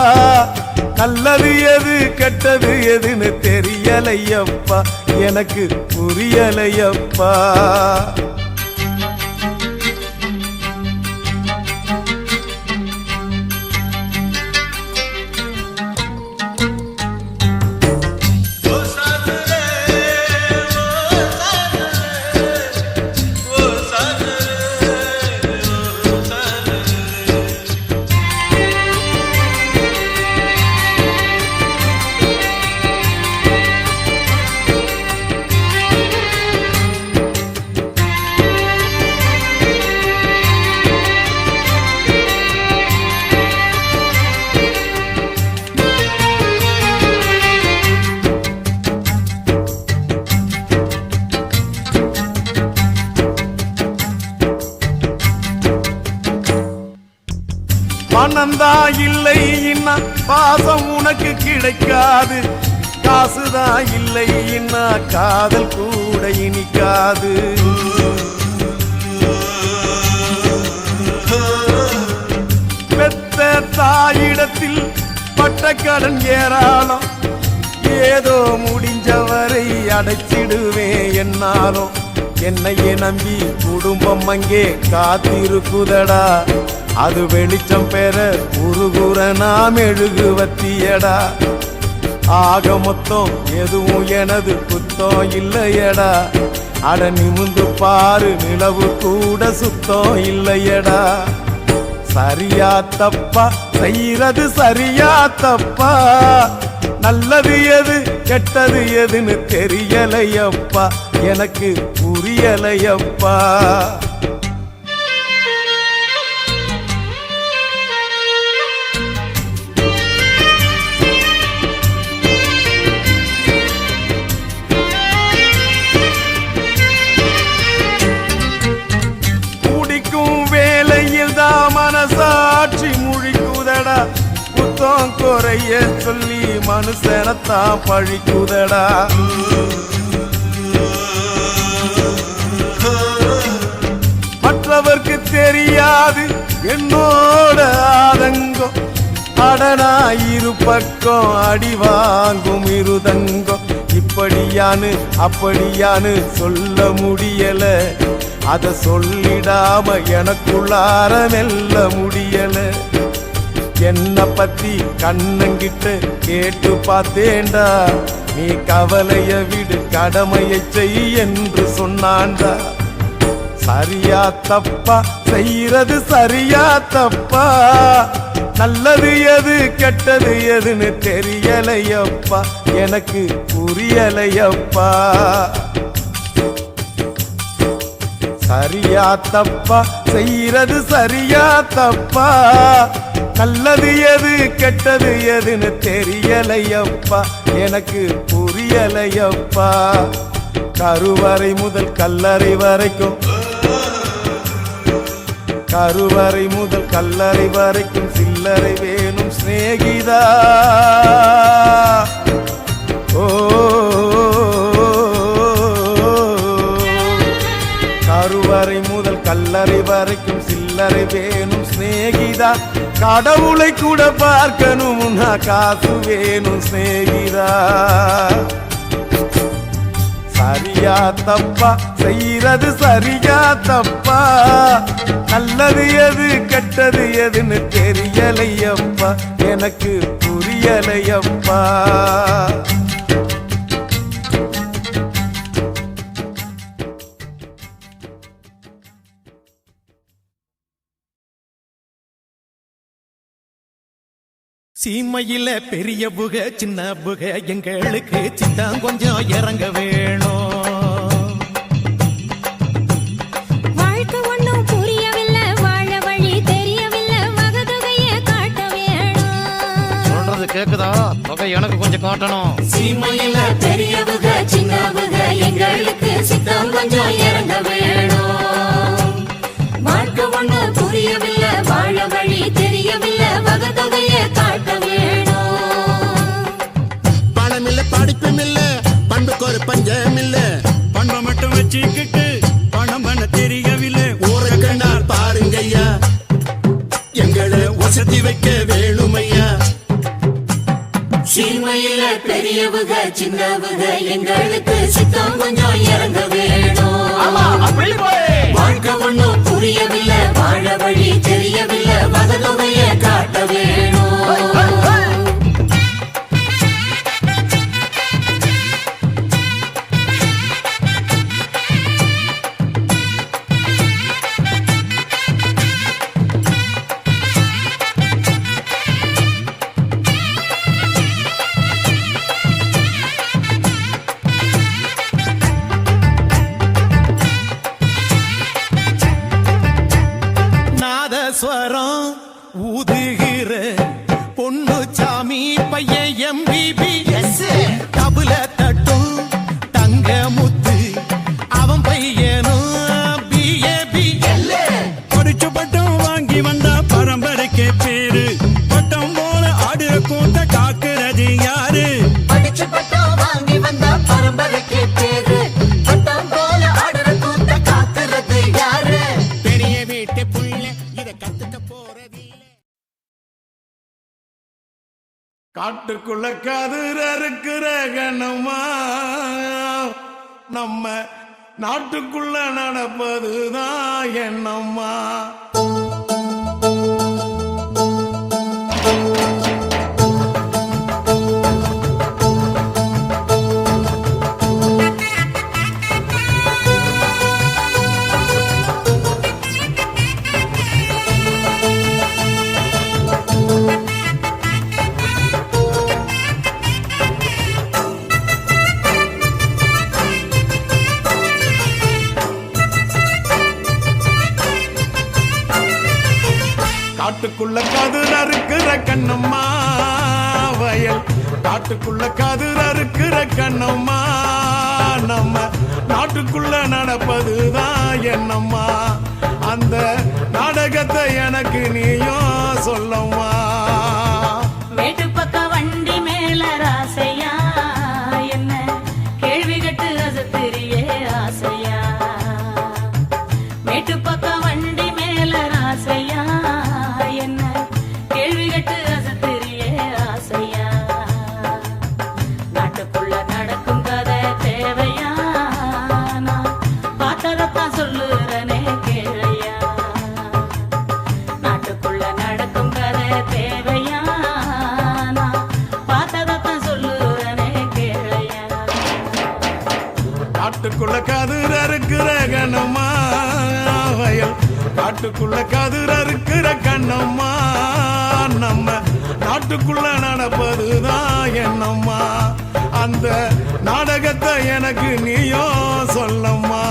நல்லது எது கெட்டது எதுன்னு தெரியலையப்பா எனக்கு புரியலையப்பா பணந்தா இல்லை இன்னா பாசம் உனக்கு கிடைக்காது காசுதான் இல்லை இன்னா காதல் கூட இனிக்காது பெத்த தாயிடத்தில் பட்ட கடன் ஏராளம் ஏதோ முடிஞ்சவரை அடைச்சிடுவேன் என்னாலும் என்னையே நம்பி குடும்பம் அங்கே காத்திருக்குதடா அது வெளிச்சம் பெற உருகுற நாம் எழுகுவத்தியடா ஆக மொத்தம் எதுவும் எனது குத்தம் இல்லையடா அட நிமிந்து பாரு நிலவு கூட சுத்தம் இல்லையடா சரியா தப்பா செய்யறது சரியா தப்பா நல்லது எது கெட்டது எதுன்னு தெரியலையப்பா எனக்கு புரியலையப்பா மனசாட்சி முழிக்குதடா குத்தம் குறைய சொல்லி மனுஷனத்தான் பழிக்குதடா மற்றவர்க்கு தெரியாது என்னோட ஆதங்கம் அடனா இரு பக்கம் அடி வாங்கும் இருதங்கம் இப்படியானு அப்படியானு சொல்ல முடியல அத சொல்லிடாம எனக்குள்ளார மெல்ல முடியல என்ன பத்தி கண்ணங்கிட்ட கேட்டு பார்த்தேன்டா நீ கவலைய விடு கடமையை செய் என்று சொன்னான்டா சரியா தப்பா செய்யறது சரியா தப்பா நல்லது எது கெட்டது எதுன்னு தெரியலையப்பா எனக்கு புரியலையப்பா சரியா தப்பா செய்யறது சரியா தப்பா நல்லது எது கெட்டது எதுன்னு தெரியலையப்பா எனக்கு புரியலையப்பா கருவறை முதல் கல்லறை வரைக்கும் கருவறை முதல் கல்லறை வரைக்கும் சில்லறை வேணும் சிநேகிதா ஓ கருவறை முதல் கல்லறை வரைக்கும் சில்லறை வேணும் சிநேகிதா கடவுளை கூட பார்க்கணும்னா காசு வேணும் சிநேகிதா சரி சரியா தப்பா செய்யறது சரியா தப்பா நல்லது எது கெட்டது எதுன்னு தெரியலையப்பா எனக்கு புரியலையப்பா சீமையில பெரிய புக சின்ன புக எங்களுக்கு சித்தான் கொஞ்சம் இறங்க வேணும். வாழ்க்கை ஒண்ணும் புரியவில்லை, வாழ வழி தெரியவில்லை, வகதொகைய காட்ட வேணும். சொல்றது கேக்குதா? தொகை எனக்கு கொஞ்சம் காட்டணும். சீமையில பெரிய புக சின்ன புக எங்களுக்கு சித்தான் கொஞ்சம் இறங்க வேணும். வாழ்க்கை ஒண்ணும் புரியவில்லை, வாழ வழி தெரியவில்லை, வகதொகைய காட்ட வேணும். பணம் இல்ல படிப்பும் இல்ல பண்புக்கு ஒரு பஞ்சம் இல்ல பண்பை மட்டும் வச்சுக்கிட்டு பணம் பண்ண தெரியவில்லை ஊரக்கண்டால் பாருங்கய்யா எங்களை வசதி வைக்க வேணுமையா. சீமையில பெரியவுக சின்னவுக எங்களுக்கு சித்தம் கொஞ்சம் இறங்க வேணும். வாழ்க்கை ஒண்ணும் புரியவில்லை, வாழ வழி தெரியவில்லை, வகதொகைய காட்ட வேணும். நாதஸ்வரம் ஊதுகிற பொண்ணு சாமி பையன் MBBS தபுல தட்டும் தங்க முத்து அவன் பையனும் BAB. படிச்ச பட்டம் வாங்கி வந்தா பரம்பரைக்கு பேரு பட்டம் போல ஆடுற கூட்ட காக்குறது யாரு? படிச்ச பட்டம் வாங்கி வந்தா பரம்பரைக்கு பேரு பட்டம் போல ஆடுற கூட்ட காக்குறது யாரு? பெரிய வீட்டு புள்ள இத கத்துக்க போறதில்லை. காட்டுக்குள்ள கதிர இருக்கிற கணமா நம்ம நாட்டுக்குள்ள நடப்பதுதான் என்னம்மா. காட்டுக்குள்ள கதிர இருக்கிற கண்ணம்மா வயல் காட்டுக்குள்ள கதிர இருக்கிற கண்ணம்மா நம்ம நாட்டுக்குள்ள நடப்பதுதான் என்னம்மா. அந்த நாடகத்தை எனக்கு நீயும் சொல்லம்மா. மேட்டு பக்க வண்டி மேல ராசையா என்ன கேள்வி கட்டு அசத்திரியே ஆசையா. மேட்டு பக்க வண்டி மேல ராசையா என்ன கேள்வி கட்டு அசத்திரியே ஆசையா. நாட்டுக்குள்ள நடக்கும் கதை தேவையா நான் பார்த்ததான் சொல்லுறனே கேளையா. நாட்டுக்குள்ள நடக்கும் கதை தேவையா நான் பார்த்ததான் சொல்லுறனே கேளையா. காட்டுக்குள்ள கதிர இருக்கிற கண்ணம்மா வயல் காட்டுக்குள்ள கதிர இருக்கிற கண்ணம்மா நம்ம நாட்டுக்குள்ள நடப்பதுதான் என்னம்மா. அந்த நாடகத்தை எனக்கு நீயும் சொல்லம்மா.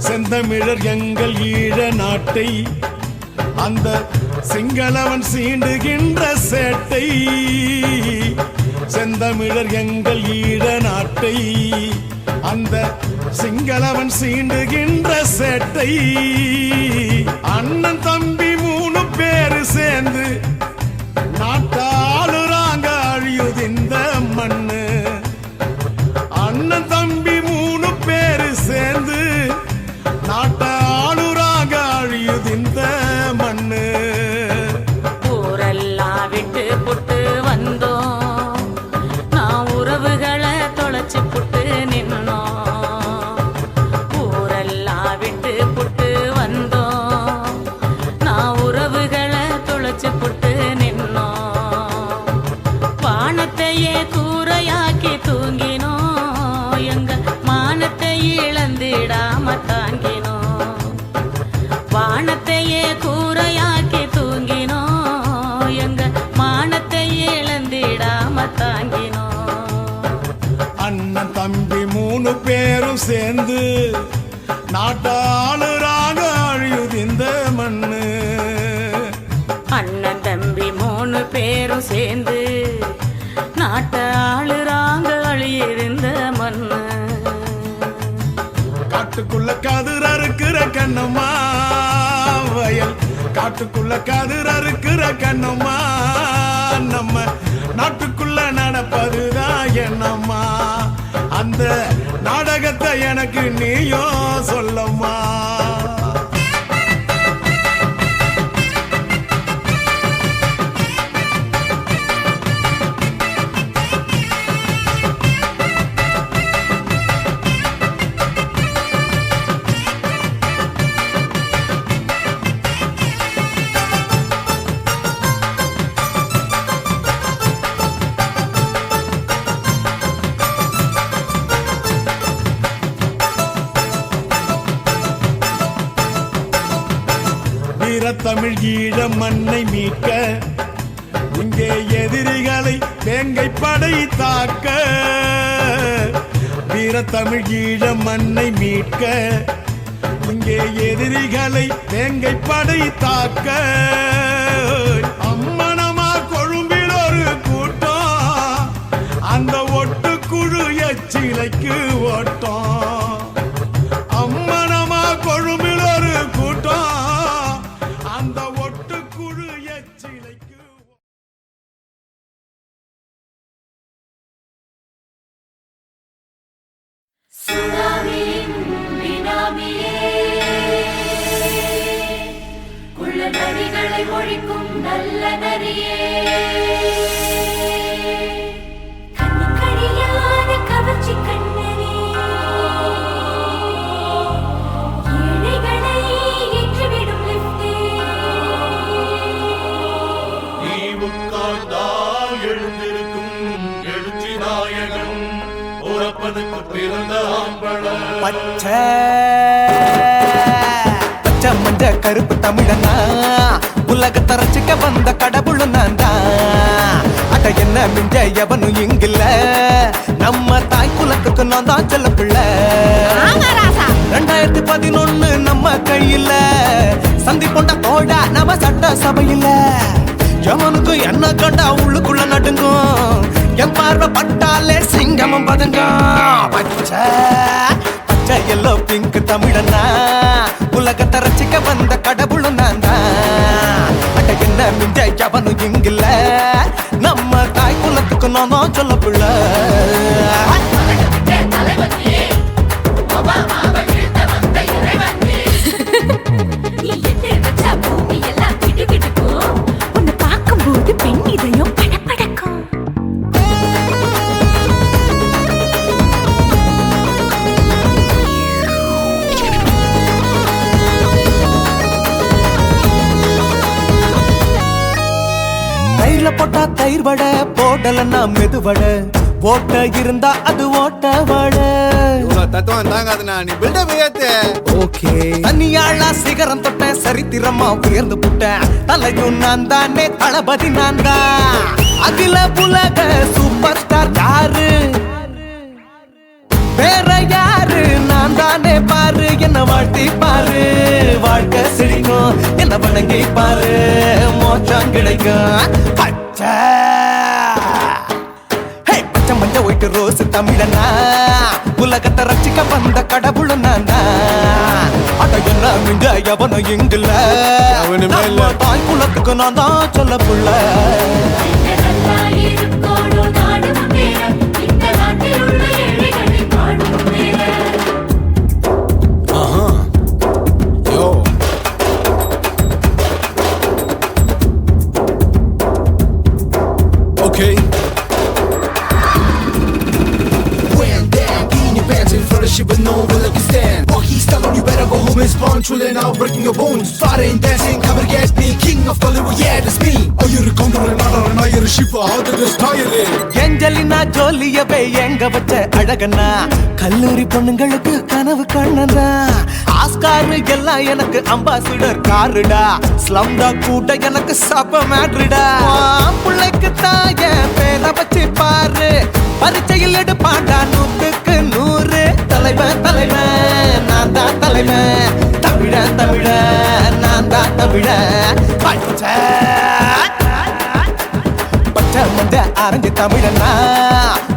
செந்தமிழர் எங்கள் ஈழ நாட்டை அந்த சிங்களவன் சீண்டுகின்ற சேட்டை செந்தமிழர் எங்கள் ஈழ நாட்டை அந்த சிங்களவன் சீண்டுகின்ற சேட்டை அண்ணன் தம்பி 3 பேரு சேர்ந்து நாட்டாளுறாங்க அழியுது இந்த மண்ணு அண்ணன் தம்பி 3 பேரு சேர்ந்து நாட்டாளுறாங்க அழியுது இந்த மண்ணு ஊரெல்லாம் விட்டு புட்டு வந்தோம் நான் உறவுகளை தொலைச்சு புட்டு நின்னோம் ஊரெல்லாம் விட்டு புட்டு வந்தோம் நான் உறவுகளை தொலைச்சு புட்டு நின்னோம் வானத்தையே கூரையாக்கி தூங்கினோம் எங்க மானத்தை இழந்திடாம தாங்கினோம் வானத்தையே கூரையாக்கி தூங்கினோம் எங்க மானத்தை இழந்திடாம தாங்கினோம் அண்ணன் தம்பி 3 பேரும் சேர்ந்து நாட்டாளுறாக அழியுது இந்த மண்ணு அண்ணன் தம்பி 3 பேரும் சேர்ந்து நாட்டை ஆளுறாங்க அழியிருந்த மண்ணு காட்டுக்குள்ள கதிர் அறுக்கிற கண்ணம்மா வயல் காட்டுக்குள்ள கதிர் அறுக்கிற கண்ணம்மா நம்ம நாட்டுக்குள்ள நடப்பதுதான் என்னம்மா அந்த நாடகத்தை எனக்கு நீயும் சொல்லம்மா தமிழ் ஈழ மண்ணை மீட்க இங்கே எதிரிகளை வேங்கை படை தாக்க வீரத்தமிழ் ஈழ மண்ணை மீட்க இங்கே எதிரிகளை வேங்கை படை தாக்க அம்மனமா கொழும்பில் ஒரு கூட்டம் அந்த ஒட்டுக்குழு எச்சிலைக்கு ஓட்டம் அம்மனமா கொழும்பில் ஒரு கூட்டம் அந்த ஒட்டுக்குழு எச்சிலைக்கு சுனாமியின் வினாமியே குள்ள நரிகளை ஒழிக்கும் நல்ல நரியே கண்ணிக்கடியான கவர்ச்சி கண்ணனே ஏழைகளை ஏற்றிவிடும் லிப்டே நீ உட்கார்ந்தால் எழுந்திருக்கும் எழுச்சி நாயகன் உறப்பதுக்கு பிறந்த ஆம்பள பச்சை பச்சை மஞ்ச கருப்பு தமிழனா உலகத்தை ரசிக்க வந்த கடவுள் நான் தான் அட என்ன மிஞ்ச எவனும் இங்கில்ல நம்ம தாய் குலத்துக்கு நான் தான் சொல்ல பிள்ளை 2011 நம்ம கையில சந்தி கொண்ட தோட நவ சட்ட சபையில எவனுக்கு என்ன கண்டா உள்ளுக்குள்ள நடுங்கும் என் பார்வை பட்டாலே சிங்கமம் பதுங்கும் பச்சை பச்சை எல்லோ பிங்க் தமிழனா உலகத்தை ரசிக்க வந்த கடவுளும் நான் தான் அட என்ன மிஞ்ச எவனும் இங்கில்ல நம்ம தாய் குலத்துக்கு நான் தான் சொல்ல பிள்ளை உன்னை பார்க்கும்போது பெண் இதயம் படபடக்கும் தயிர்ல போட்டா தயிர் வடை போடலன்னா மெதுவடை ஓட்ட இருந்தா அது ஓட்ட வடை தத்துவம் தாங்காதுண்ணா நீ பில்டப் ஏத்து ஓகே தனியாளா சிகரம் தொட்ட சரித்திரமா உயர்ந்து புட்டேன் தலையும் நான் தானே தளபதி நான் தான் அகில உலக சூப்பர் ஸ்டார் யாரு வேற யாரு நான் தானே பாரு பாரு என்ன வாழ்த்தி பாரு வாழ்க்கை சிரிக்கும் என்ன வணங்கி பாரு மோட்சம் கிடைக்கும் பச்சை பச்சை மஞ்ச ஒயிட்டு ரோஸ் தமிழனா உலகத்தை ரசிக்க வந்த கடவுள் நானா அட என்ன மிஞ்ச எவனும் இங்குல தாய் குலத்துக்கு நான் தான் சொல்ல புள்ள Okay. When down, in your pants in front of shit, but no one like you stand. Walk he's telling you better go home and spawn, chilling out, breaking your bones. Fighting, dancing, cover gas, me, king of Hollywood, yeah, that's me. Oh, you're a condor and not you're a ship, how did this tire it? Angelina ஜோலியவே எங்க வச்ச அழகனா கல்லூரி பொண்ணுங்களுக்கு கனவு கண்ணனா Oscar எல்லாம் எனக்கு ambassador காருடா ஸ்லம்டா கூட எனக்கு சப்ப மேட்ருடா பிள்ளைக்கு தாய பேரை வச்சு பாரு பரிச்சையில் எடுப்பாண்டா 100க்கு 100 தலைவன் தலைவன் நான் தான் தலைவன் தமிழன் தமிழன் நான் தான் தமிழன் பச்சை பச்சை மஞ்ச ஆரஞ்சு தமிழனா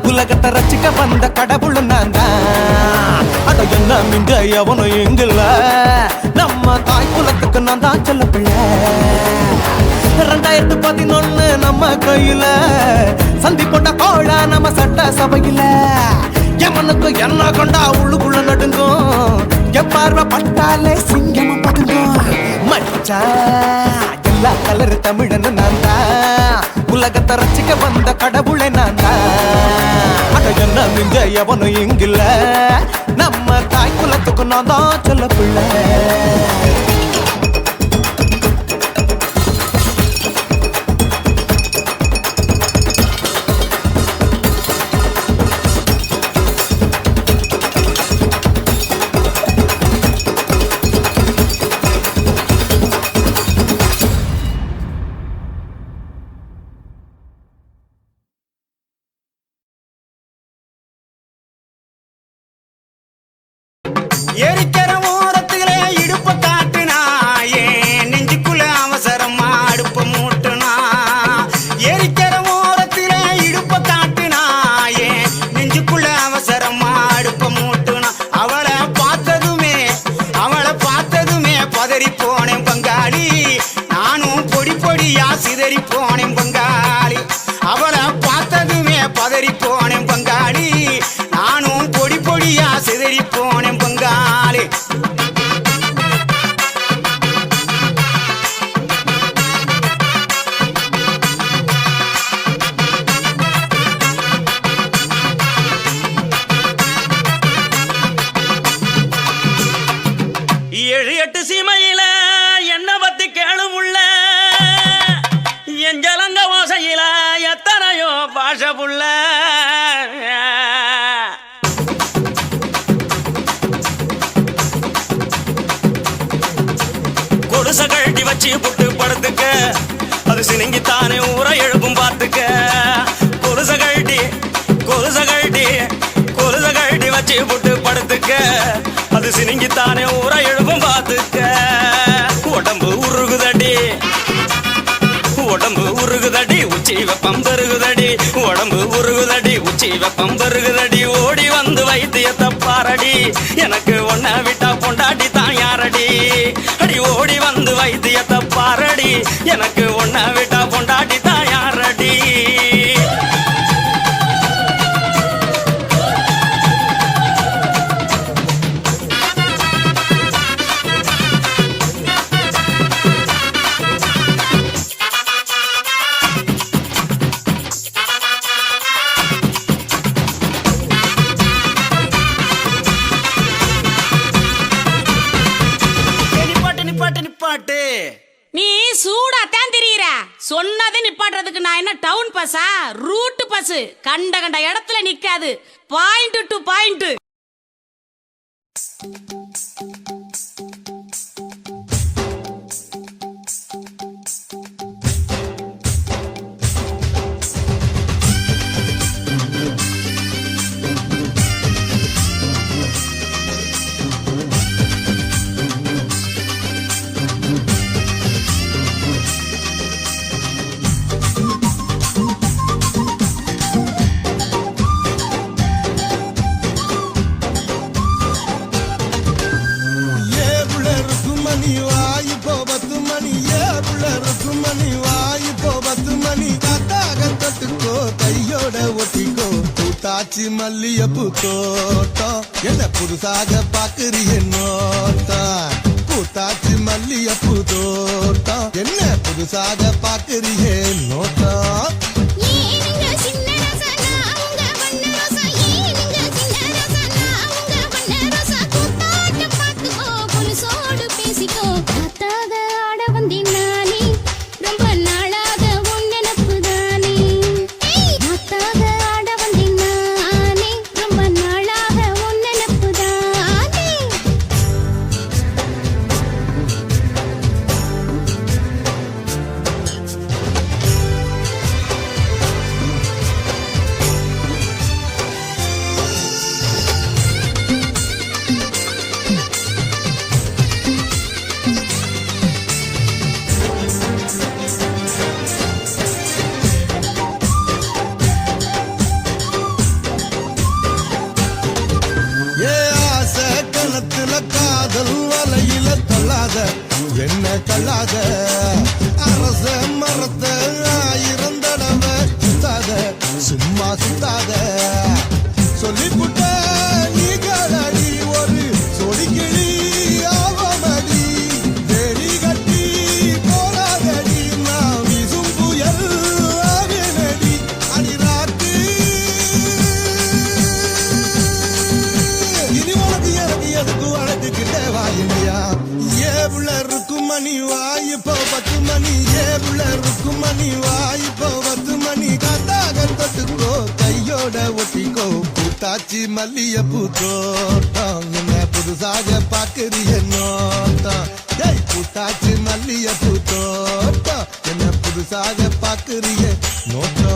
உலகத்தை ரசிக்க வந்த கடவுள் நான் தான் அட என்ன மிஞ்ச எவனும் எங்குல நம்ம தாய் குலத்துக்கு நான் தான் சொல்ல பிள்ளை 2011 நம்ம கையில சந்தி போட்ட கோழா நம்ம சட்ட சபையில எமனுக்கு என்ன கொண்டா உள்ளுக்குள்ள நடுங்கும் எப்பார்வ பட்டாலே சிங்கமும் பதுங்கும் மச்சா எல்லா கலர் தமிழன்னு நான் தான் உலகத்தை ரசிக்க வந்த கடவுளை நான் தான் அட என்ன மிஞ்ச எவனும் இங்குல நம்ம தாய் குலத்துக்கு நான் தான் சொல்ல பிள்ளை எரிக்கிற ஓரத்திலே இடுப்ப காட்டுனா ஏன் நெஞ்சுக்குள்ள அவசரமா அடுப்ப மூட்டுனா எரிக்கிற ஓரத்திலே இடுப்ப காட்டுனா ஏன் நெஞ்சுக்குள்ள அவசரமா அடுப்ப மூட்டுனா அவளை பார்த்ததுமே பதறி போனேன் பங்காளி நானும் பொடி பொடியா சிதறி போனேன் பங்காளி அவளை பார்த்ததுமே பதறி போனேன் பங்காளி நானும் பொடி பொடியா சிதறி போனேன் பங்காளி ஏழு எட்டு சீமையில என்ன பத்தி கேளுமுள்ள எஞ்சலங்க ஓசையில எத்தனையோ பாஷ புள்ள கொடுச கழட்டி வச்சு புட்டு படுத்துக்க அது சினிங்கித்தானே ஊரை எழுப்பும் பார்த்துக்க கொலுச கழட்டி வச்சு புட்டு படுத்துக்க அது சினிங்கித்தானே ஊரை எழுப்பும் பார்த்துக்க உடம்பு உருகுதடி உச்சி வெப்பம் பெருகுதடி உடம்பு உருகுதடி உச்சி வெப்பம் பெருகுதடி ஓடி வந்து வைத்தியத்தை பாரடி எனக்கு ஒன்ன விட்டா பொண்டாட்டி தான் யாரடி அடி ஓடி வந்து வைத்தியத்தை பாரடி எனக்கு ஒன்ன விட்டா பொண்டாட்டி தான் யாரடி நீ சூடா தான் தெரியுற சொன்னது நிப்பாட்டுறதுக்கு நான் என்ன டவுன் பஸ்ஸா ரூட் பஸ் கண்ட இடத்துல நிக்காது பாயிண்ட் டு பாயிண்ட் பூத்தாச்சி மல்லியப்பூ தோட்டம் என்ன புதுசாக பாக்குறிய நோட்டம் பூத்தாச்சி மல்லியப்பூ தோட்டம் என்ன புதுசாக பாக்குறிய நோட்டம் என்ன கல்லாத அரச மரத்த ஆயிரம் தடவை சுத்தாத சும்மா சுத்தாத சொல்லிப்புட்ட நீ காலடி ஒரு சொடிக்கிளி ஆவமடி தேடி கட்டி போராதடி நான் வீசும் புயல் ஆவேனடி அடிராக்கு இனி உனக்கு எனக்கு எதுக்கு வளர்த்துக்கிட்டே வாயில்லையா ஏவுள்ள மணி வாய்ப்போ 10 மணி ஏவுள்ள மணி வாய்ப்போ 10 மணி காத்தாக தொட்டுக்கோ கையோட ஒட்டிக்கோ பூத்தாச்சி மல்லியப்பூ தோட்டம் என்ன புதுசாக பாக்குறிய நோட்டம் ஏய் பூத்தாச்சி மல்லியப்பூ தோட்டம் என்ன புதுசாக பாக்குறிய நோட்டம்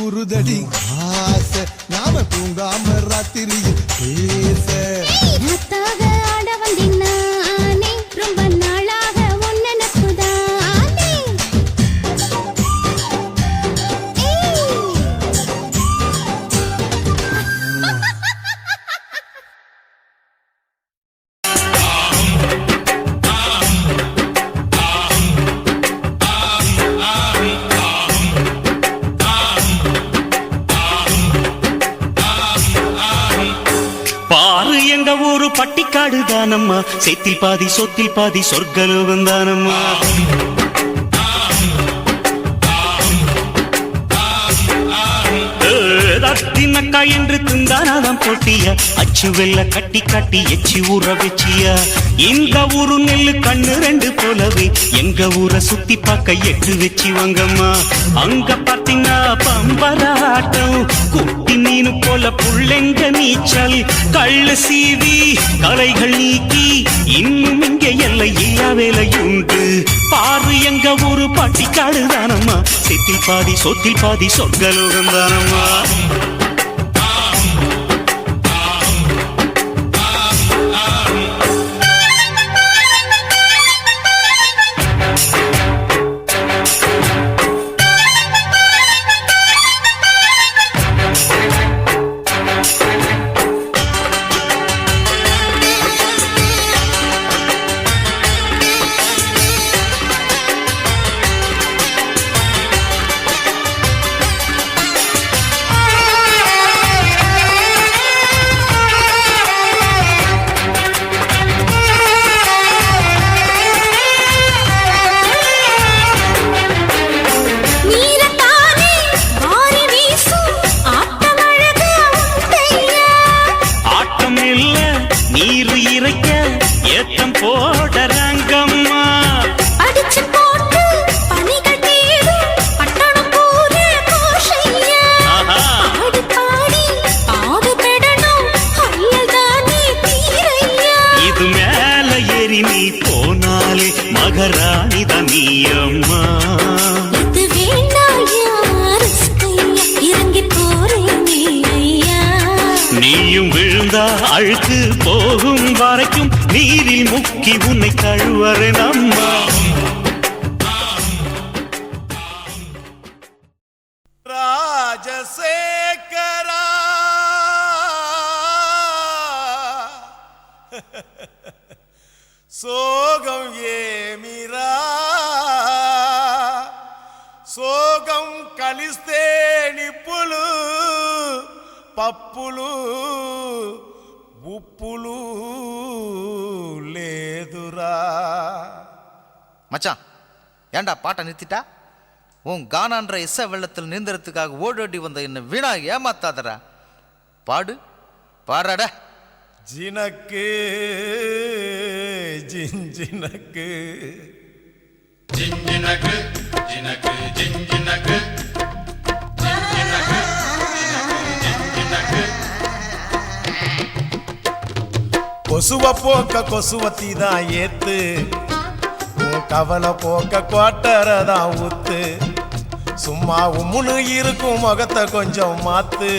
உருதடி ஆசை நாம தூங்காம ராத்திரியில் பேச ஆட வந்தேன் ரொம்ப நாளாக உன் நினைப்புதானே எங்க ஊரு பட்டிக்காடு தானம்மா சேத்தில் பாதி சொத்தில் பாதி சொர்க்கலோகம் தானம்மா தின்னக்கா என்று திந்தானாதான் போட்டியா அச்சு வெள்ள கட்டி காட்டி எச்சி ஊற வச்சியா இந்த ஊரு நெல்லு கண்ணு ரெண்டு போலவே எங்க ஊரை சுத்தி பார்க்க எட்டு வச்சு வாங்கம்மா அங்க பாத்தீங்கன்னா பம்பராட்டம் குட்டி மீனு போல புள்ளெங்க நீச்சல் கள்ளு சீவி கலைகள் நீக்கி இன்னும் இங்க எல்லை இல்லா வேலையுண்டு பாரு எங்க ஊரு பட்டிக்காடு தானம்மா சேத்தில் பாதி சொத்தில் பாதி சொர்க்கலோகம் தானம்மா அழுக்கு போகும் வரைக்கும் நீரில் முக்கி உன்னை கழுவறு நம்மா. ராஜசேகரா சோகம் ஏமிரா సోగం కలిస్తే నిప్పులు పప్పులు ఉప్పులు లేదురా. மச்சான் ஏண்டா பாட்டை நிறுத்திட்டா? உன் கானான்ற இசை வெள்ளத்தில் நீந்தறதுக்காக ஓடோடி வந்த என்ன வீணா ஏமாத்தாதரா. பாடு பாடுறாட. ஜினக்கு ஜிஞ்சினக்கு ஜிஞ்சினக்கு ஜினக்கு ஜிஞ்சினக்கு ஜிஞ்சினக்கு ஜிஞ்சினக்கு. கொசுவ போக்க கொசுவத்தி தான் ஏத்து, உன் கவலை போக்க குவாட்டரதான் ஊத்து. சும்மா உம்முன்னு இருக்கும் முகத்தை கொஞ்சம் மாத்து,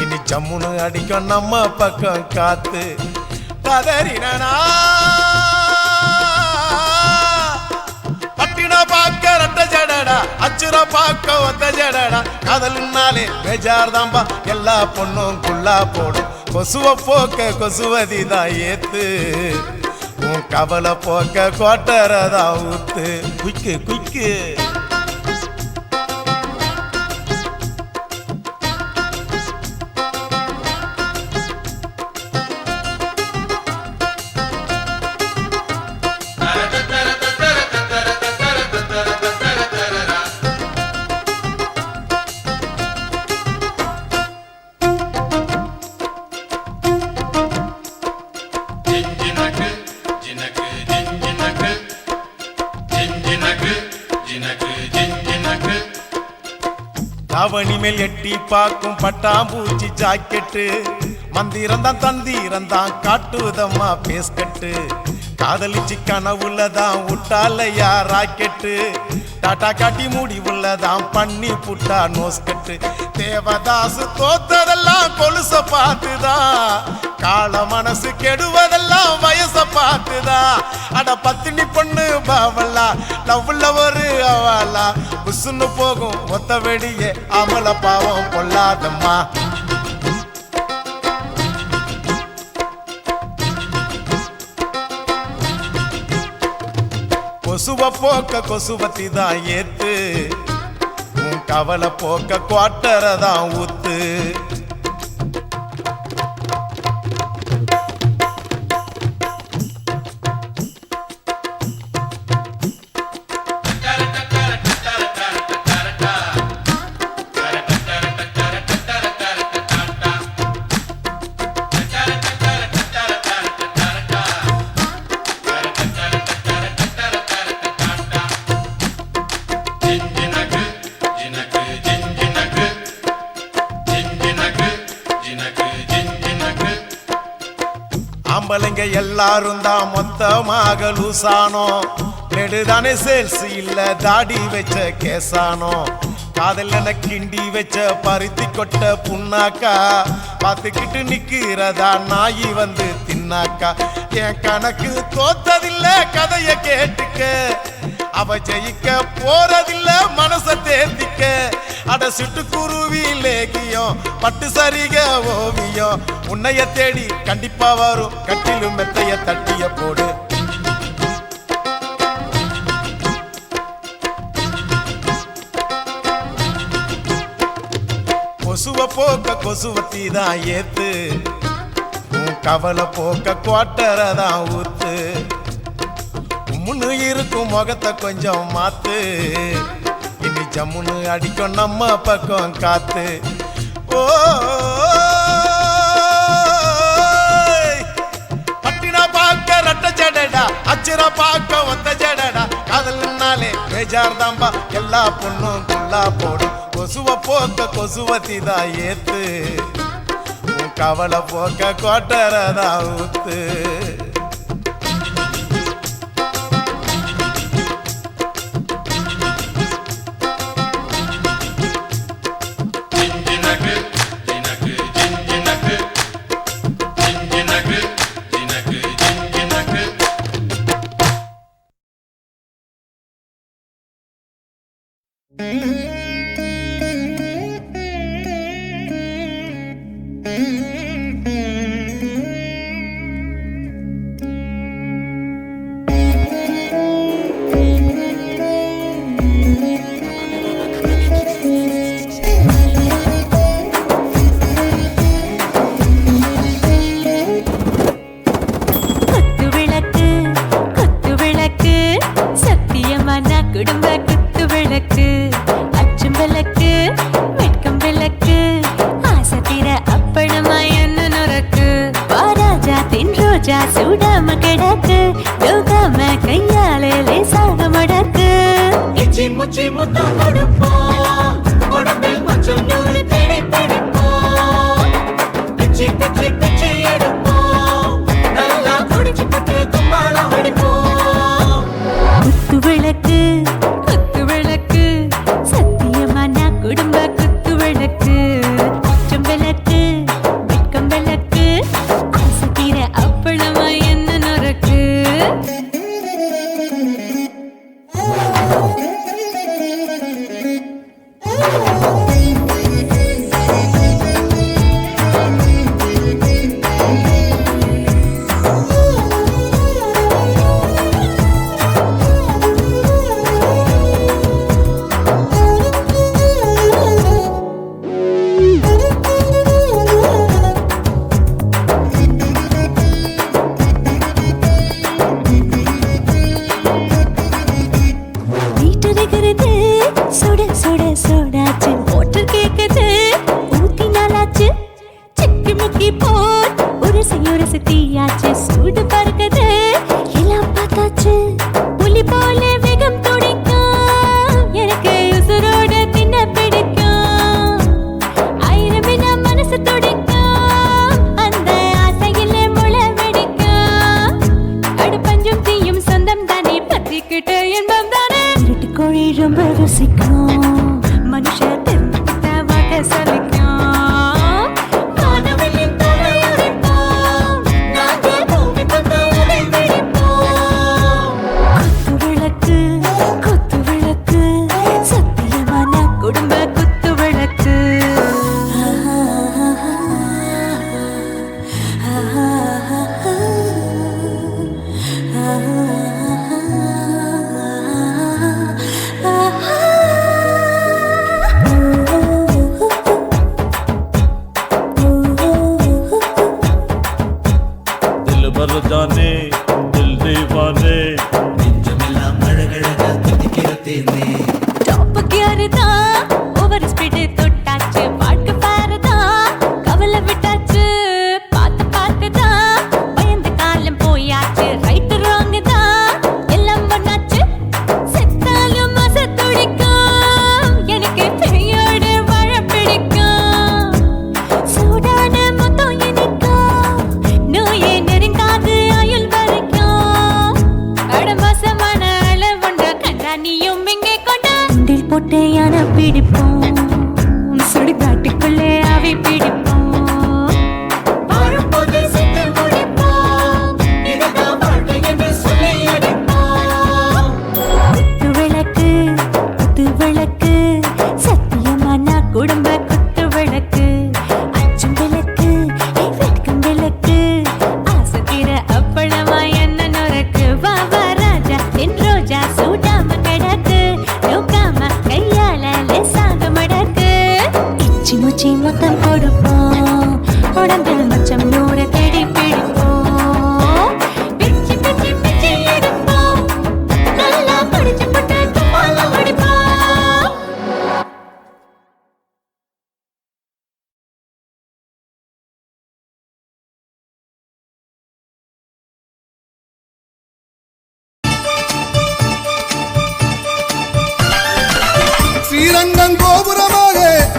இனி சம்முன்னு அடிக்கும் நம்ம பக்கம் காத்து. கதறினா பட்டின பாக்க ரெட்ட ஜடடா, அச்சுர பாக்க ஒத்த ஜடடா. காதலுன்னாலே பேஜார் தாம்பா, எல்லா பொண்ணும் குள்ளா போடும். கொசுவ போக்க கொசுவதி தான் ஏத்து, உன் கவலை போக்க கோட்டரதான் ஊத்து. குய்க்கு குய்க்கு. அவனி மேல் எட்டி பார்க்கும் பட்டாம்பூச்சி ஜாக்கெட்டு, மந்திரந்தான் தந்திரந்தான் காட்டுதம்மா பேஸ்கட்டு. காதலிச்சு கனவுலதான் விட்டாலையா ராக்கெட்டு, டாட்டா காட்டி முடிவுள்ளதான் பண்ணி புட்டா நோஸ்கட்டு. தேவதாசு தோத்ததெல்லாம் கொலுச பார்த்துதான், கால மனசு கெடுவதெல்லாம் வயச பார்த்துதான். அட பத்தினி பொண்ணு பாவல்லா, லவ்ல ஒரு அவலா, புசுன்னு போகும் ஒத்த வெடியே அமல பாவம் பொல்லாதம்மா. கொசுவ போக்க கொசுவத்தி தான் ஏத்து, உன் கவலை போக்க குவாட்டரதான் ஊத்து. ஆம்பளைங்க எல்லாரும் தான் மொத்தமாக லூசானோ, நெடுதானே சேல்ஸ் இல்ல தாடி வச்ச கேசானோ. காதல் என கிண்டி வச்ச பருத்தி கொட்ட புண்ணாக்கா, பார்த்துக்கிட்டு நிக்கிறதா நாயி வந்து தின்னாக்கா. என் கணக்கு தோத்ததில்ல கதைய கேட்டுக்க, அவ ஜெயிக்க போறதில்ல மனச தேர்த்திக்க. அட சிட்டுக்குருவி லேகியம் பட்டு சரிக ஓவியம், உன்னைய தேடி கண்டிப்பா வரும் கட்டிலும் மெத்தைய தட்டிய போடு. கொசுவ போக்க கொசுவத்தி தான் ஏத்து, உன் கவலை போக்க குவாட்டரதான் ஊத்து. முன்னு இருக்கும் முகத்தை கொஞ்சம் மாத்து, இனி ஜம்முன்னு அடிக்கும் நம்ம பக்கம் காத்து. ஓ பட்டினா பாக்க ரெட்ட ஜடடா, அச்சுர பாக்க ஒத்த ஜடடா. காதல்னாலே பேஜார் தாம்பா, எல்லா பொண்ணும் குள்ளா போடும். கொசுவ போக்க கொசுவத்தி தான் ஏத்து, உன் கவலை போக்க கோட்டரதான் ஊத்து. ஜிஞ்சினக்கு ஜினக்கு ஜிஞ்சினக்கு சூடாம கிடக்கு யோகாம கையாலே லேசாக மடக்கு இச்சி முச்சி முத்தம் கொடுப்போம் உடம்பில் மச்சம் நூறு தேடி பிடிப்போம் பிச்சி பிச்சி பிச்சி எடுப்போம் நல்லா குடிச்சு பட்டு கும்பாலம் அடிப்போம் குத்து விளக்கு சத்தியமான குடும்ப குத்து விளக்கு அச்சம் விளக்கு வெட்கம் விளக்கு ஆசைக்கிற அப்பளமா என்ன நொறுக்கு சுட சுட சோடாச்சு மோட்டர் கேக்குது ஊத்தி நாளாச்சு சிக்கி முக்கி போர் ஒரு தீயாச்சு சூடு பறக்குது எல்லாம் பார்த்தாச்சு புலி போல வேகம் துடிக்கும் எனக்கு உசுரோட தின்ன பிடிக்கும் ஆயிரமின மனசு துடிக்கும் அந்த ஆசையில முளை வெடிக்கும் அடுப்பஞ்சும் தீயும் சொந்தம் தானே பத்திக்கிட்டு என்பம் தானே கோழி ரொம்ப ருசிக்கும் மனுஷ தெரிஞ்சுக்கிட்டவாக சலிக்கும் காணவெளியின் தலை உடைப்போம் நாங்கள் பூமி பந்த உடை வெடிப்போம் குத்து விளக்கு சத்தியமான குடும்ப குத்து விளக்கு जाने दिल दीवाने நெஞ்சமெல்லாம் அழகழக தித்திக்கிற தேனே டாப் கியர் தான் ஓவர் ஸ்பீட் தொட்டாச்சு வாழ்க்கை பாரு தான் கவலை விட்டாச்சு பார்த்து தான் பயந்து காலம் போயாச்சு ரைட் ராங் தான் எல்லாம் பண்ணாச்சு செத்தாலும் மச துடிக்கும் எனக்கு பெரியோட வாழ பிடிக்கும் சூடான மொத்தம் இனிக்கும் நோயே நெருங்காது ஆயுள் வரைக்கும் அடமோசமான அளவுண்ட கண்டா நீயும் இங்கே கொண்டா உண்டில் போட்டு யானை பிடிப்போம் சுடுகாட்டுக்குள்ளே அவை பிடிப்போம் வாழும்போது செத்து முடிப்போம் இதுதான் வாழ்க்கை என்று சொல்லி அடிப்போம் குத்து விளக்கு சத்தியமான குடும்ப குத்து விளக்கு அச்சும் விளக்கு வெட்கம் விளக்கு ஆசைக்கிற அப்பளமா என்ன நொறுக்கு வா ராஜா என் ரோஜா சூடாம கிடக்கு யோகாம கையால லேசாக மடக்கு இச்சி முச்சி மொத்தம் கொடுப்போம் உடம்பில் மச்சம் நூறு தேடி பிடிப்போம் பிச்சி பிச்சி பிச்சி எடுப்போம் நல்லா படிச்சு போட்டு கும்பாலம் அடிப்போம் ஸ்ரீரங்கம் கோபுரமாக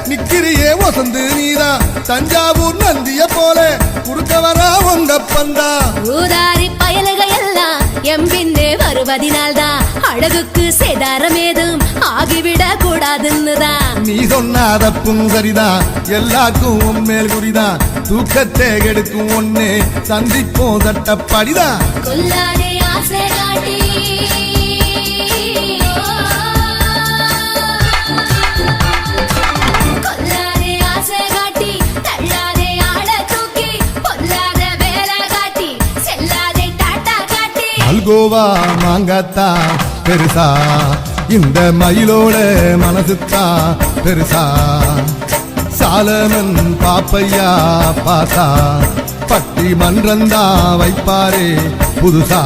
நிக்கிறியே வசந்து நீதா தஞ்சாவூர் நந்திய போல குறுக்க வரா உங்க பந்தா ஊதாரி பயலுகள் எல்லாம் எம்பின்னே வருவதினால்தான் அழகுக்கு சேதாரம் ஏதும் ஆகிவிடக் கூடாதுன்னுதான் நீ சொன்னாத புங்கரிதான் எல்லாக்கும் உன்மேல் குறிதான் தூக்கத்தை கெடுக்கும் ஒன்னே சந்திப்போம் தட்டப்படிதான் கொல்லாதே ஆசை காட்டி மல்கோவா மாங்காத்தா பெருசா இந்த மயிலோட மனசுத்தா பெருசா சாலமன் பாப்பையா பாசா பட்டி மன்றந்தா வைப்பாரே புதுசா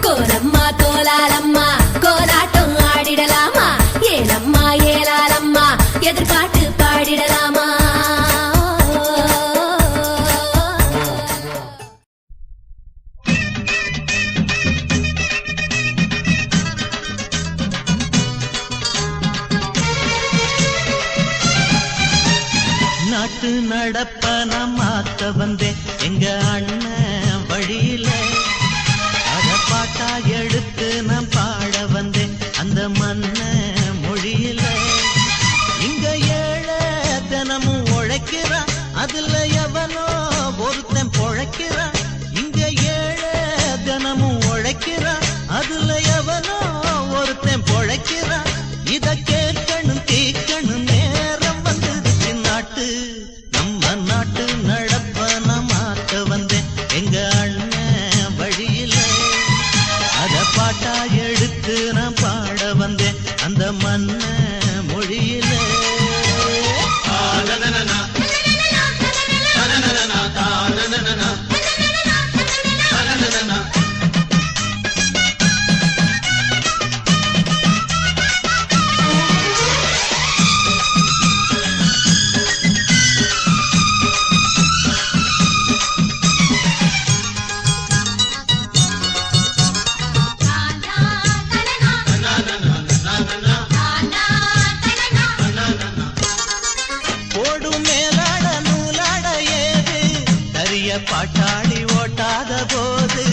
கோலம்மா கோலாலம்மா கோலாட்டம் ஆடிடலாமா ஏலம்மா ஏலாலம்மா எதிர்பாட்டு பாடிடலாமா நாட்டு நடப்பன மாத்த வந்தேன் எங்க அண்ணன் வழியில அத பாட்டா எடுத்து நான் பாட வந்தேன் அந்த மண்ண மொழியில இங்க ஏழை தினமும் உழைக்கிறான் அதுல எவனோ ஒருத்தன் பொழைக்கிறான் இங்க ஏழை தினமும் உழைக்கிறான் அதுல எவனோ ஒருத்தன் பொழைக்கிறான் இத கேட்கணும் கேட்கணும் நேரம் வந்துருச்சு நாட்டு நம்ம நாட்டு நடப்பன மாத்த வந்தேன் எங்க அண்ணன் வழியில அத பாட்டா எடுத்து நான் பாட வந்தேன் அந்த மண்ண மொழியில ஓடும் மேலாட நூலாட ஏது தரிய பாட்டாளி ஓட்டாத போது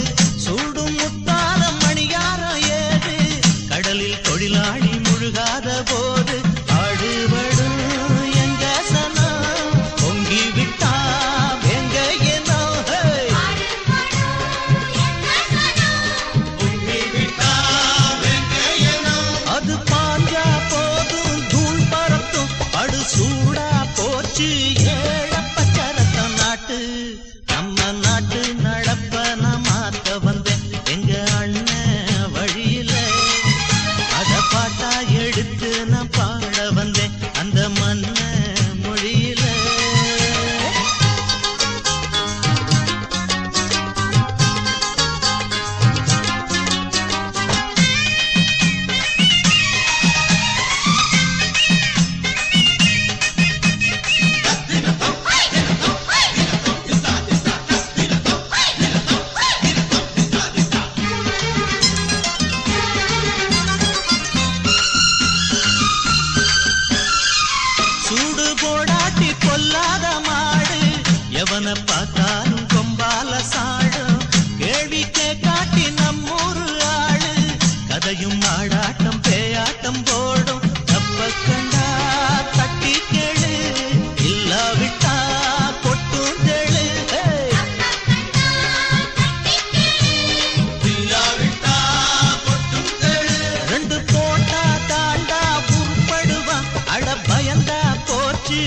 சூடும் முத்தான மணியாரம் ஏது கடலில் தொழிலாளி முழுகாத போது ஆடுபடும் எங்க சனம் பொங்கி விட்டா எங்க ஏனோ அது பாஞ்சா போதும் தூள் பறத்தும் படு சூடா போச்சு ஏழப்பச்சரத்த நாட்டு நம்ம நாட்டு நடப்பன மாத்த வந்தேன் எங்க அண்ணன் வழியில அத பாட்டா எடுத்து நான் பாட வந்தேன் அந்த மண்ண மொழியில சூடு போடாட்டி கொல்லாத மாடு எவனை பார்த்தாலும் கொம்பால சாடும் கேள்வி கேட்காட்டி நம்மூரு ஆளு கதையும் ஆடாட்டம் பேயாட்டம் போடும் தப்ப கண்டா தட்டி கேளு இல்லாவிட்டா கொட்டும் தெளு ரெண்டு போட்டா தாண்டா உருப்படுவான் அட பயந்தா போச்சு